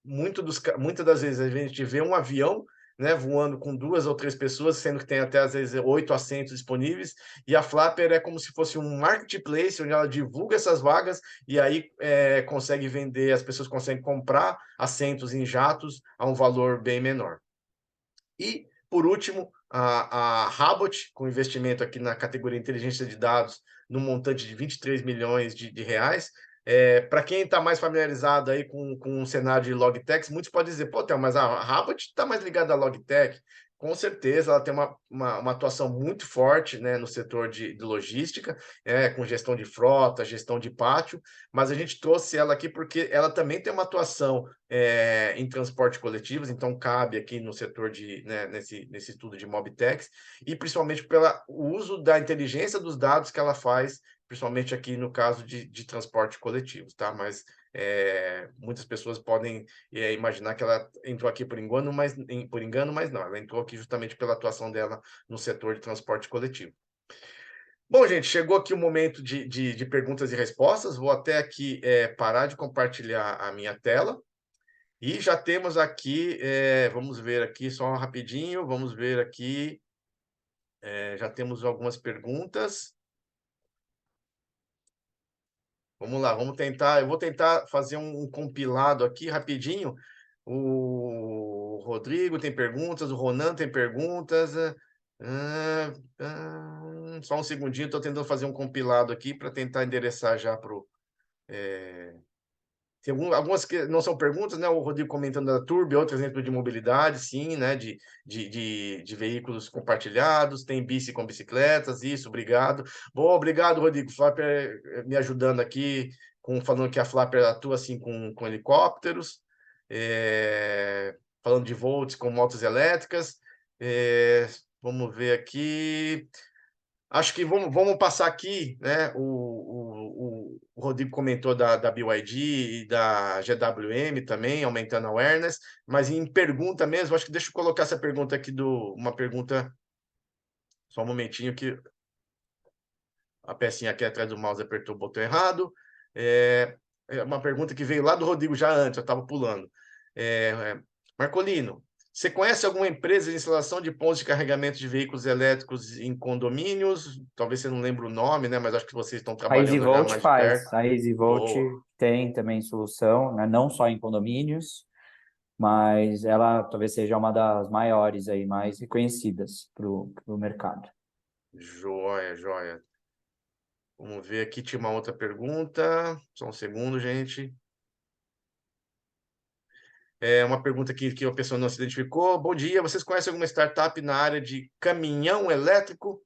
muitas das vezes a gente vê um avião, né, voando com 2 ou 3 pessoas, sendo que tem até, às vezes, 8 assentos disponíveis, e a Flapper é como se fosse um marketplace, onde ela divulga essas vagas, e aí consegue vender, as pessoas conseguem comprar assentos em jatos a um valor bem menor. E, por último, a Rabot, com investimento aqui na categoria inteligência de dados, no montante de 23 milhões de reais. Para quem está mais familiarizado aí com o cenário de Logitech, muitos podem dizer, pô, Theo, mas a Rabot está mais ligada à Logitech. Com certeza, ela tem uma atuação muito forte, né, no setor de logística, com gestão de frota, gestão de pátio, mas a gente trouxe ela aqui porque ela também tem uma atuação em transporte coletivos, então cabe aqui no setor né, nesse estudo de Mobtex, e principalmente pelo uso da inteligência dos dados que ela faz, principalmente aqui no caso de transporte coletivo, tá? Mas muitas pessoas podem imaginar que ela entrou aqui por engano, mas não, ela entrou aqui justamente pela atuação dela no setor de transporte coletivo. Bom, gente, chegou aqui o momento de perguntas e respostas. Vou até aqui parar de compartilhar a minha tela. E já temos aqui, vamos ver aqui só rapidinho, vamos ver aqui, já temos algumas perguntas. Vamos lá, eu vou tentar fazer um compilado aqui rapidinho. O Rodrigo tem perguntas, o Ronan tem perguntas. Só um segundinho, estou tentando fazer um compilado aqui para tentar endereçar já para o. Tem algumas que não são perguntas, né? O Rodrigo comentando da Turbo, outro exemplo de mobilidade, sim, né? De veículos compartilhados, tem bici com bicicletas, isso, obrigado. Bom, obrigado, Rodrigo. Flapper me ajudando aqui, falando que a Flapper atua assim com helicópteros, falando de volts com motos elétricas. Vamos ver aqui. Acho que vamos passar aqui, né? O Rodrigo comentou da BYD e da GWM também, aumentando a awareness, mas em pergunta mesmo, acho que deixa eu colocar essa pergunta aqui, uma pergunta, só um momentinho que a pecinha aqui atrás do mouse apertou o botão errado. É uma pergunta que veio lá do Rodrigo já antes, eu estava pulando. Marcolino, você conhece alguma empresa de instalação de pontos de carregamento de veículos elétricos em condomínios? Talvez você não lembre o nome, né? Mas acho que vocês estão A trabalhando já EasyVolt mais de perto. faz. A EasyVolt Boa. tem também solução, né? Não só em condomínios, mas ela talvez seja uma das maiores aí, mais reconhecidas para o mercado. Joia, joia. Vamos ver aqui, tinha uma outra pergunta. Só um segundo, gente. Uma pergunta que a pessoa não se identificou. Bom dia, vocês conhecem alguma startup na área de caminhão elétrico?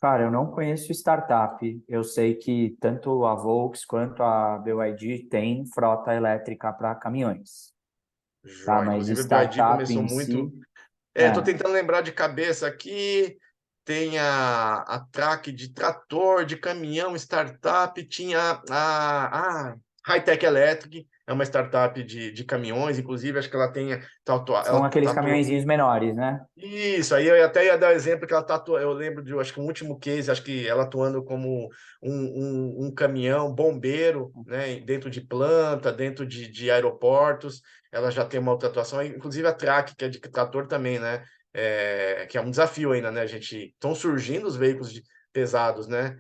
Cara, eu não conheço startup. Eu sei que tanto a Volks quanto a BYD tem frota elétrica para caminhões, tá? Joia. Mas Inclusive, a BYD startup começou em muito. si, Estou é, tentando lembrar de cabeça aqui. Tem a track de trator, de caminhão, startup. Tinha a Hightech Electric, é uma startup de caminhões. Inclusive, acho que ela tem. são Ela aqueles tatuou. caminhõezinhos menores, né? Isso, aí eu até ia dar o exemplo que ela tatuou. Eu lembro de, acho que o último case, acho que ela atuando como um caminhão bombeiro, né, dentro de planta, dentro de aeroportos. Ela já tem uma outra atuação, inclusive a Track, que é de trator também, né? Que é um desafio ainda, né? A gente estão surgindo os veículos pesados, né?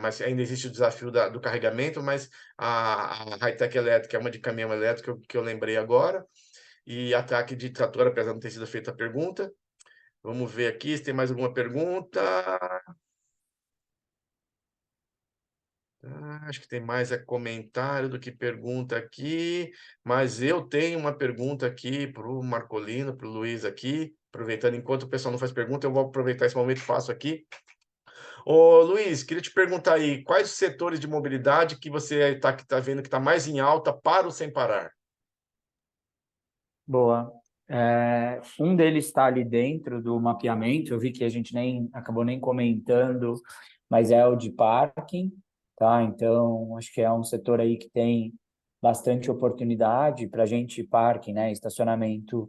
Mas ainda existe o desafio do carregamento, mas a Hightech Elétrica é uma de caminhão elétrico que eu lembrei agora, e a Track de trator, apesar de não ter sido feita a pergunta. Vamos ver aqui se tem mais alguma pergunta. Acho que tem mais comentário do que pergunta aqui, mas eu tenho uma pergunta aqui para o Marcolino, para o Luiz aqui, aproveitando, enquanto o pessoal não faz pergunta, eu vou aproveitar esse momento e faço aqui. Ô, Luiz, queria te perguntar aí, quais os setores de mobilidade que você está vendo que está mais em alta para o Sem Parar? Boa. Um deles está ali dentro do mapeamento, eu vi que a gente nem acabou nem comentando, mas é o de parking, tá? Então, acho que é um setor aí que tem bastante oportunidade para a gente, parking, né? Estacionamento,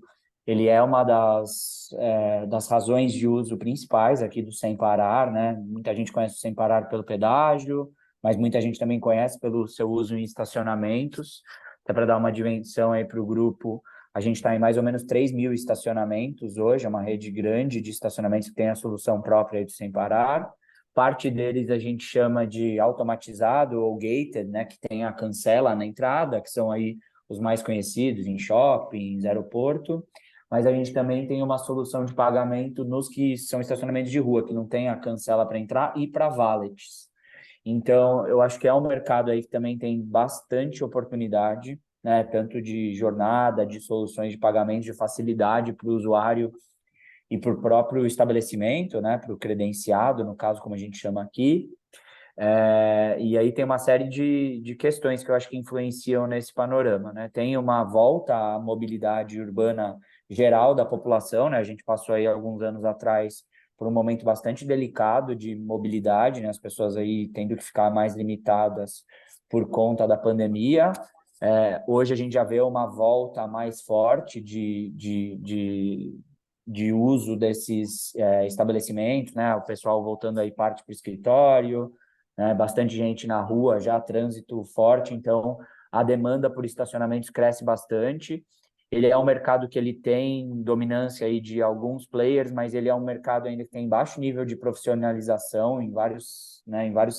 ele é uma das razões de uso principais aqui do Sem Parar, né? Muita gente conhece o Sem Parar pelo pedágio, mas muita gente também conhece pelo seu uso em estacionamentos. Até para dar uma dimensão aí para o grupo, a gente está em mais ou menos 3 mil estacionamentos hoje, é uma rede grande de estacionamentos que tem a solução própria aí do Sem Parar. Parte deles a gente chama de automatizado ou gated, né, que tem a cancela na entrada, que são aí os mais conhecidos em shoppings, aeroporto, mas a gente também tem uma solução de pagamento nos que são estacionamentos de rua, que não tem a cancela para entrar, e para valets. Então, eu acho que é um mercado aí que também tem bastante oportunidade, né, tanto de jornada, de soluções de pagamento, de facilidade para o usuário e para o próprio estabelecimento, né, para o credenciado, no caso, como a gente chama aqui. E aí tem uma série de questões que eu acho que influenciam nesse panorama, né? Tem uma volta à mobilidade urbana geral da população, né? A gente passou aí alguns anos atrás por um momento bastante delicado de mobilidade, né? As pessoas aí tendo que ficar mais limitadas por conta da pandemia. Hoje a gente já vê uma volta mais forte de uso desses estabelecimentos, né? O pessoal voltando aí parte para o escritório, né? Bastante gente na rua, já trânsito forte, então a demanda por estacionamentos cresce bastante. Ele é um mercado que ele tem dominância aí de alguns players, mas ele é um mercado ainda que tem baixo nível de profissionalização em vários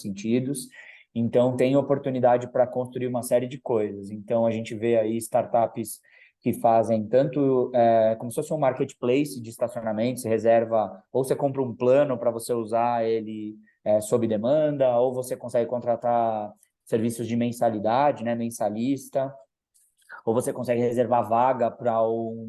sentidos. Então tem oportunidade para construir uma série de coisas. Então a gente vê aí startups que fazem tanto como se fosse um marketplace de estacionamento, você reserva, ou você compra um plano para você usar ele sob demanda, ou você consegue contratar serviços de mensalidade, né, mensalista, ou você consegue reservar vaga para algum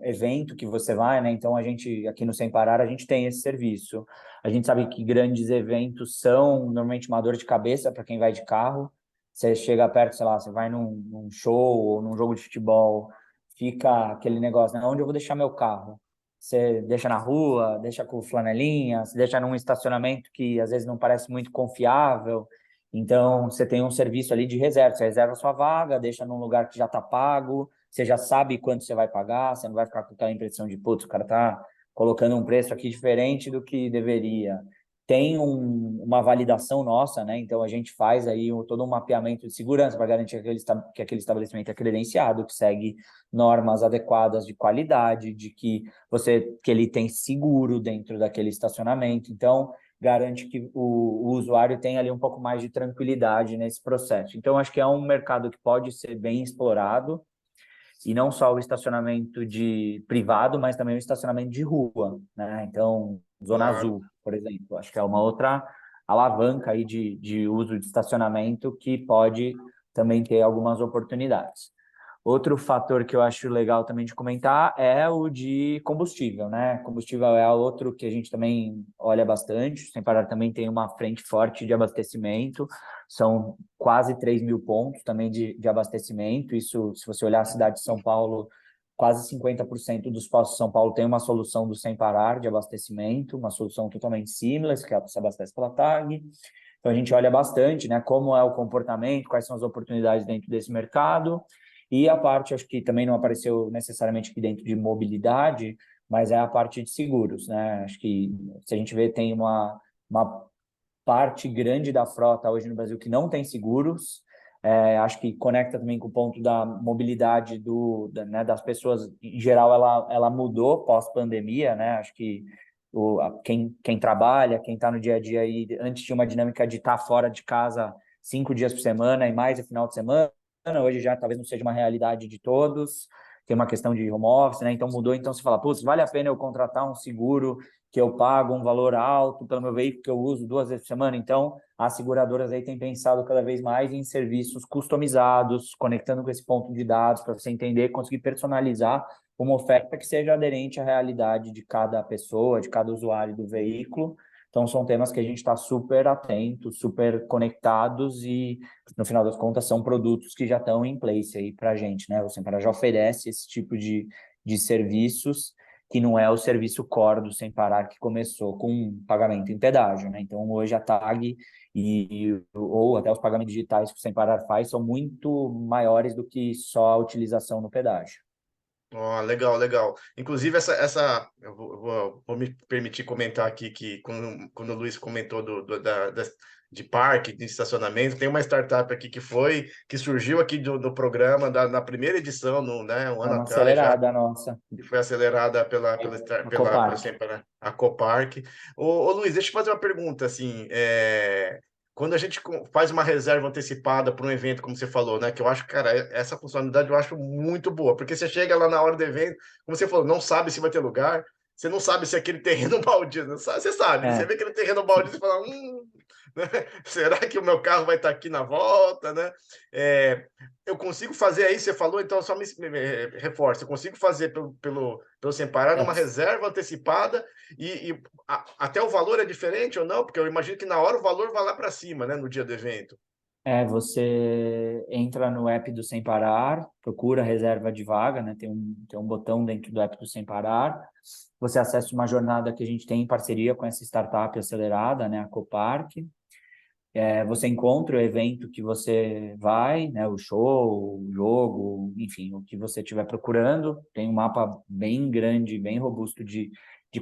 evento que você vai, né? Então a gente aqui no Sem Parar a gente tem esse serviço. A gente sabe que grandes eventos são normalmente uma dor de cabeça para quem vai de carro. Você chega perto, sei lá, você vai num show ou num jogo de futebol, fica aquele negócio, né? Onde eu vou deixar meu carro? Você deixa na rua, deixa com flanelinha, você deixa num estacionamento que às vezes não parece muito confiável. Então, você tem um serviço ali de reserva. Você reserva a sua vaga, deixa num lugar que já está pago, você já sabe quanto você vai pagar, você não vai ficar com aquela impressão de, putz, o cara está colocando um preço aqui diferente do que deveria. Tem uma validação nossa, né? Então, a gente faz aí todo um mapeamento de segurança para garantir que aquele estabelecimento é credenciado, que segue normas adequadas de qualidade, que ele tem seguro dentro daquele estacionamento. Então, garante que o usuário tenha ali um pouco mais de tranquilidade nesse processo. Então, acho que é um mercado que pode ser bem explorado, e não só o estacionamento de privado, mas também o estacionamento de rua, né? Então, Zona Claro. Azul, por exemplo, acho que é uma outra alavanca aí de uso de estacionamento que pode também ter algumas oportunidades. Outro fator que eu acho legal também de comentar é o de combustível, né? Combustível é outro que a gente também olha bastante. O Sem Parar também tem uma frente forte de abastecimento. São quase 3 mil pontos também de abastecimento. Isso, se você olhar a cidade de São Paulo, quase 50% dos postos de São Paulo tem uma solução do Sem Parar de abastecimento, uma solução totalmente seamless, que se abastece pela TAG. Então, a gente olha bastante, né? Como é o comportamento, quais são as oportunidades dentro desse mercado. E a parte, acho que também não apareceu necessariamente aqui dentro de mobilidade, mas é a parte de seguros, né? Acho que se a gente vê, tem uma parte grande da frota hoje no Brasil que não tem seguros. Acho que conecta também com o ponto da mobilidade né, das pessoas. Em geral, ela mudou pós-pandemia, né? Acho que quem trabalha, quem está no dia a dia aí, antes tinha uma dinâmica de estar fora de casa 5 dias por semana e mais no final de semana. Hoje já talvez não seja uma realidade de todos. Tem uma questão de home office, né? Então mudou. Então você fala, putz, vale a pena eu contratar um seguro que eu pago um valor alto pelo meu veículo que eu uso 2 vezes por semana. Então, as seguradoras aí têm pensado cada vez mais em serviços customizados, conectando com esse ponto de dados para você entender, conseguir personalizar uma oferta que seja aderente à realidade de cada pessoa, de cada usuário do veículo. Então, são temas que a gente está super atento, super conectados e, no final das contas, são produtos que já estão em place aí para a gente, né? O Sem já oferece esse tipo de serviços que não é o serviço core do Sem Parar, que começou com pagamento em pedágio, né? Então, hoje a TAG ou até os pagamentos digitais que o Sem Parar faz são muito maiores do que só a utilização no pedágio. Ó, legal, legal. Inclusive, vou me permitir comentar aqui que quando o Luiz comentou de parque, de estacionamento, tem uma startup aqui que surgiu aqui do programa, na primeira edição, né, um É ano uma atrás já, acelerada nossa. e foi acelerada A Coparc. a Coparc. Ô, Luiz, deixa eu fazer uma pergunta, assim, quando a gente faz uma reserva antecipada para um evento, como você falou, né, que eu acho, cara, essa funcionalidade eu acho muito boa, porque você chega lá na hora do evento, como você falou, não sabe se vai ter lugar, você não sabe se é aquele terreno baldio, não sabe, você sabe, você É, vê aquele terreno baldio e fala, né, será que o meu carro vai estar aqui na volta, né? É, eu consigo fazer aí, você falou, então só me reforça, eu consigo fazer pelo Semparar é, uma reserva antecipada até o valor é diferente ou não? Porque eu imagino que na hora o valor vai lá para cima, né, no dia do evento. você entra no app do Sem Parar, procura reserva de vaga, né? Tem um botão dentro do app do Sem Parar. Você acessa uma jornada que a gente tem em parceria com essa startup acelerada, né? A Coparc. Você encontra o evento que você vai, né? O show, o jogo, enfim, o que você estiver procurando. Tem um mapa bem grande, bem robusto de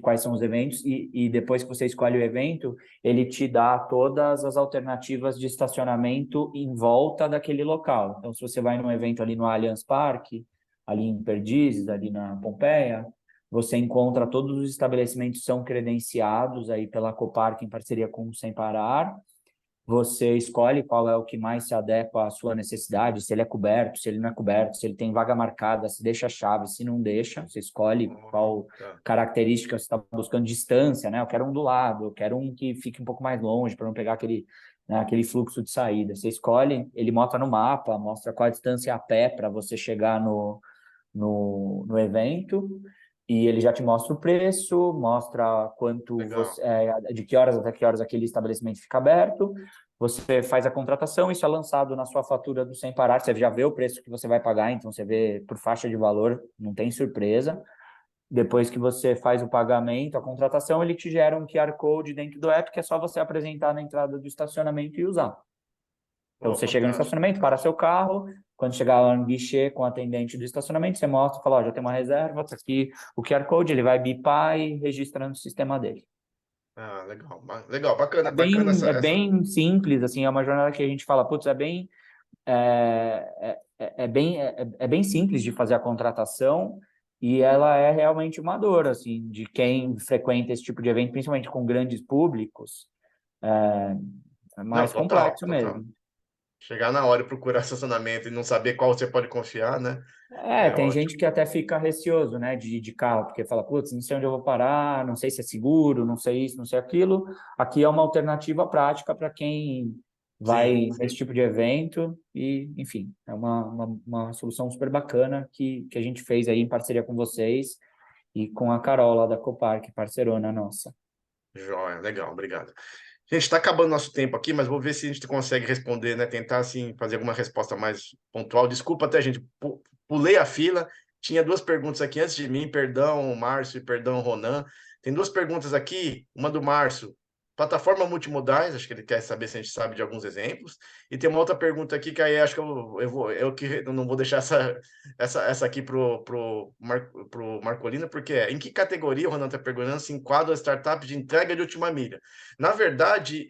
quais são os eventos. E depois que você escolhe o evento, ele te dá todas as alternativas de estacionamento em volta daquele local. Então, se você vai num evento ali no Allianz Parque, ali em Perdizes, ali na Pompeia, você encontra todos os estabelecimentos que são credenciados aí pela Coparc em parceria com o Sem Parar. Você escolhe qual é o que mais se adequa à sua necessidade, se ele é coberto, se ele não é coberto, se ele tem vaga marcada, se deixa a chave, se não deixa. Você escolhe qual Tá. característica você está buscando, distância, né? Eu quero um do lado, eu quero um que fique um pouco mais longe para não pegar aquele, né, aquele fluxo de saída. Você escolhe, ele mostra no mapa, mostra qual a distância a pé para você chegar no evento. E ele já te mostra o preço, mostra quanto Legal. você, de que horas até que horas aquele estabelecimento fica aberto. Você faz a contratação, isso é lançado na sua fatura do Sem Parar. Você já vê o preço que você vai pagar, então você vê por faixa de valor, não tem surpresa. Depois que você faz o pagamento, a contratação, ele te gera um QR Code dentro do app que é só você apresentar na entrada do estacionamento e usar. Então, Pô, você chega no fantástico, estacionamento, para fantástico. seu carro. Quando chegar lá no guichê com o atendente do estacionamento, você mostra, fala, ó, já tem uma reserva, tá aqui o QR Code, ele vai bipar e registra no sistema dele. Ah, legal, legal, bacana, É bacana bem, essa, é essa. bem simples, assim, é uma jornada que a gente fala, putz, é bem simples de fazer a contratação e ela é realmente uma dor, assim, de quem frequenta esse tipo de evento, principalmente com grandes públicos, é Não, mais total, complexo total. mesmo. Chegar na hora e procurar estacionamento e não saber qual você pode confiar, né? É, É tem gente ótimo. que até fica receoso, né, de carro, porque fala, putz, não sei onde eu vou parar, não sei se é seguro, não sei isso, não sei aquilo. Aqui é uma alternativa prática para quem Sim, vai nesse sim. tipo de evento e, enfim, é uma solução super bacana que a gente fez aí em parceria com vocês e com a Carol lá da Coparc, parceirona nossa. Joia, legal, obrigado. Gente, está acabando nosso tempo aqui, mas vou ver se a gente consegue responder, né? Tentar, assim, fazer alguma resposta mais pontual. Desculpa até, gente, pulei a fila. Tinha duas perguntas aqui antes de mim, perdão, Márcio, e perdão, Ronan. Tem duas perguntas aqui, uma do Márcio. Plataforma multimodais, acho que ele quer saber se a gente sabe de alguns exemplos. E tem uma outra pergunta aqui que aí acho que eu não vou deixar essa aqui pro Marcolino, porque em que categoria, o Ronan está perguntando, se enquadra a startup de entrega de última milha? Na verdade,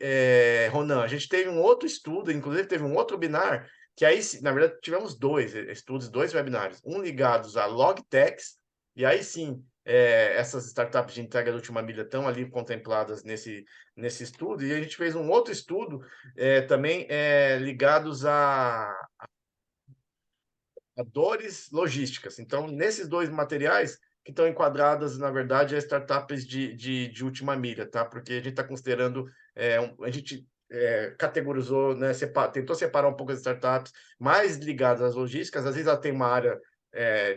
Ronan, a gente teve um outro estudo, inclusive teve um outro webinar, que aí, na verdade, tivemos dois estudos, dois webinários, um ligados a Logtechs, e aí sim, essas startups de entrega de última milha estão ali contempladas nesse estudo, e a gente fez um outro estudo também ligados a dores logísticas. Então, nesses dois materiais que estão enquadradas, na verdade, as startups de última milha, tá? Porque a gente está considerando, a gente categorizou, né, tentou separar um pouco as startups mais ligadas às logísticas, às vezes ela tem uma área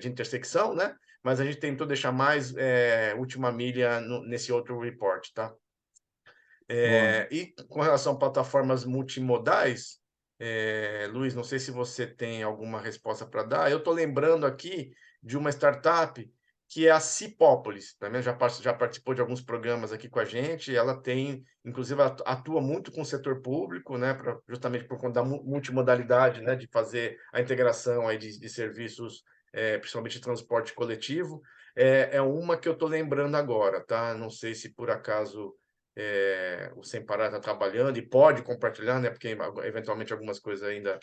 de intersecção, né? Mas a gente tentou deixar mais última milha nesse outro report, tá? Boa. E com relação a plataformas multimodais, Luiz, não sei se você tem alguma resposta para dar. Eu estou lembrando aqui de uma startup que é a Cipópolis, também já participou de alguns programas aqui com a gente. Ela tem, inclusive, ela atua muito com o setor público, né, justamente por conta da multimodalidade, né, de fazer a integração aí de serviços principalmente transporte coletivo, é uma que eu estou lembrando agora, tá? Não sei se por acaso o Sem Parar está trabalhando e pode compartilhar, né? Porque eventualmente algumas coisas ainda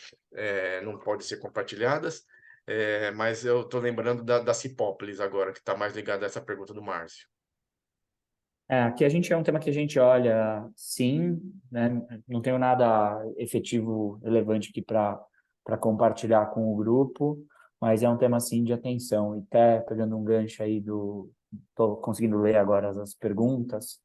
não podem ser compartilhadas, mas eu estou lembrando da Cipópolis agora, que está mais ligada a essa pergunta do Márcio. Aqui a gente é um tema que a gente olha, sim, né? Não tenho nada efetivo, relevante aqui para compartilhar com o grupo, mas é um tema, sim, de atenção. E até pegando um gancho aí estou conseguindo ler agora as perguntas,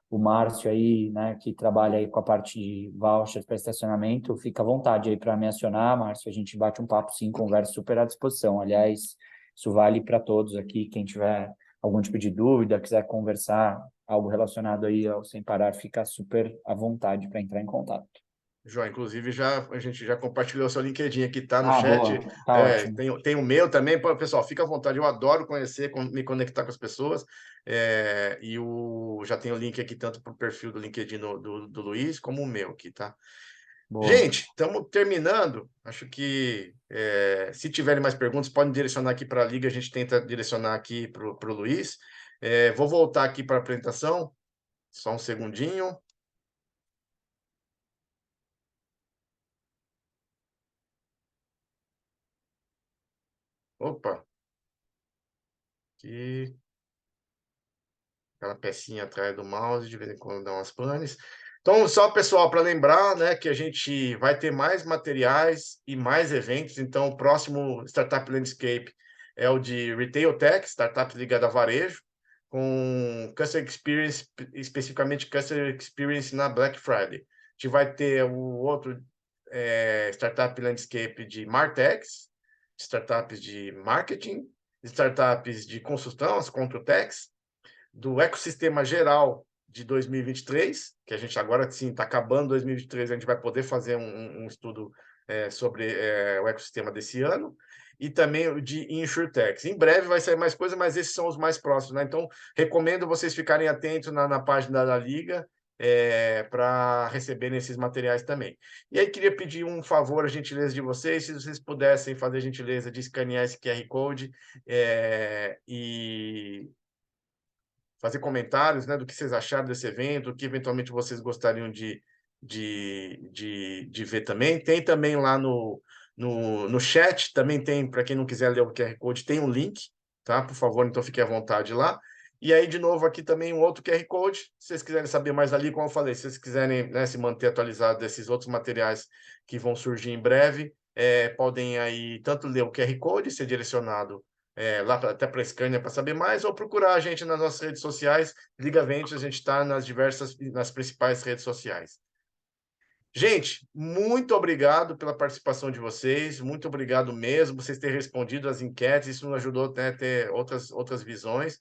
o Márcio aí, né, que trabalha aí com a parte de voucher para estacionamento, fica à vontade aí para me acionar, Márcio, a gente bate um papo, sim, conversa super à disposição. Aliás, isso vale para todos aqui, quem tiver algum tipo de dúvida, quiser conversar algo relacionado aí ao Sem Parar, fica super à vontade para entrar em contato. João, inclusive a gente já compartilhou seu LinkedIn aqui, tá no Ah, chat. boa, tá ótimo. Tem o meu também. Pô, pessoal, fica à vontade. Eu adoro conhecer, me conectar com as pessoas. Já tem o link aqui tanto para o perfil do LinkedIn do Luiz, como o meu aqui, tá? Boa. Gente, estamos terminando. Acho que se tiverem mais perguntas, podem direcionar aqui para a Liga. A gente tenta direcionar aqui para o Luiz. Vou voltar aqui para a apresentação. Só um segundinho. Opa, aqui. Aquela pecinha atrás do mouse, de vez em quando dá umas panes. Então, só, pessoal, para lembrar, né, que a gente vai ter mais materiais e mais eventos. Então, o próximo Startup Landscape é o de Retail Tech, startups ligadas a varejo, com Customer Experience, especificamente Customer Experience na Black Friday. A gente vai ter o outro Startup Landscape de Martechs, startups de marketing, startups de construção, as Controtechs, do ecossistema geral de 2023, que a gente agora sim está acabando 2023, a gente vai poder fazer um estudo sobre o ecossistema desse ano, e também o de InsurTechs. Em breve vai sair mais coisa, mas esses são os mais próximos, né? Então, recomendo vocês ficarem atentos na página da Liga para receberem esses materiais também. E aí, queria pedir um favor, a gentileza de vocês, se vocês pudessem fazer a gentileza de escanear esse QR Code e fazer comentários, né, do que vocês acharam desse evento, o que eventualmente vocês gostariam de ver também. Tem também lá no chat, também tem, para quem não quiser ler o QR Code, tem um link, tá? Por favor, então fique à vontade lá. E aí, de novo, aqui também um outro QR Code. Se vocês quiserem saber mais ali, como eu falei, se vocês quiserem, né, se manter atualizado desses outros materiais que vão surgir em breve, podem aí tanto ler o QR Code, ser direcionado lá até para a Scania para saber mais, ou procurar a gente nas nossas redes sociais. Liga Ventures, a gente está nas principais redes sociais. Gente, muito obrigado pela participação de vocês, muito obrigado mesmo, vocês terem respondido as enquetes, isso nos ajudou até a ter outras visões.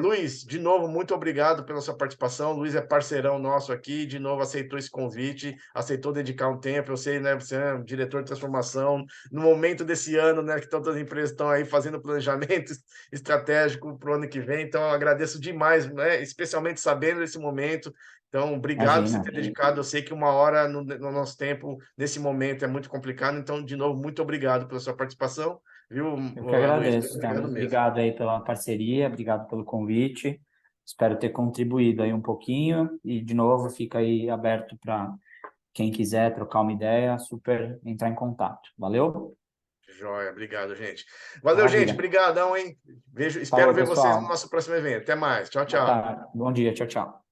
Luiz, de novo, muito obrigado pela sua participação. Luiz é parceirão nosso aqui, de novo aceitou esse convite, aceitou dedicar um tempo. Eu sei, né, você é um diretor de transformação, no momento desse ano, né, que todas as empresas estão aí fazendo planejamento estratégico para o ano que vem, então eu agradeço demais, né, especialmente sabendo desse momento. Então, obrigado por você Imagina. ter dedicado. Eu sei que uma hora no nosso tempo, nesse momento, é muito complicado, então, de novo, muito obrigado pela sua participação, viu, Eu que Luiz? agradeço, Obrigado Temo. mesmo. Obrigado aí pela parceria, obrigado pelo convite. Espero ter contribuído aí um pouquinho e, de novo, fica aí aberto para quem quiser trocar uma ideia, super entrar em contato. Valeu? Joia, obrigado, gente. Valeu, gente. Maravilha. Obrigadão, hein? Espero Falou, ver vocês no pessoal. nosso próximo evento. Até mais. Tchau, Boa tchau. tarde. Bom dia. Tchau, tchau.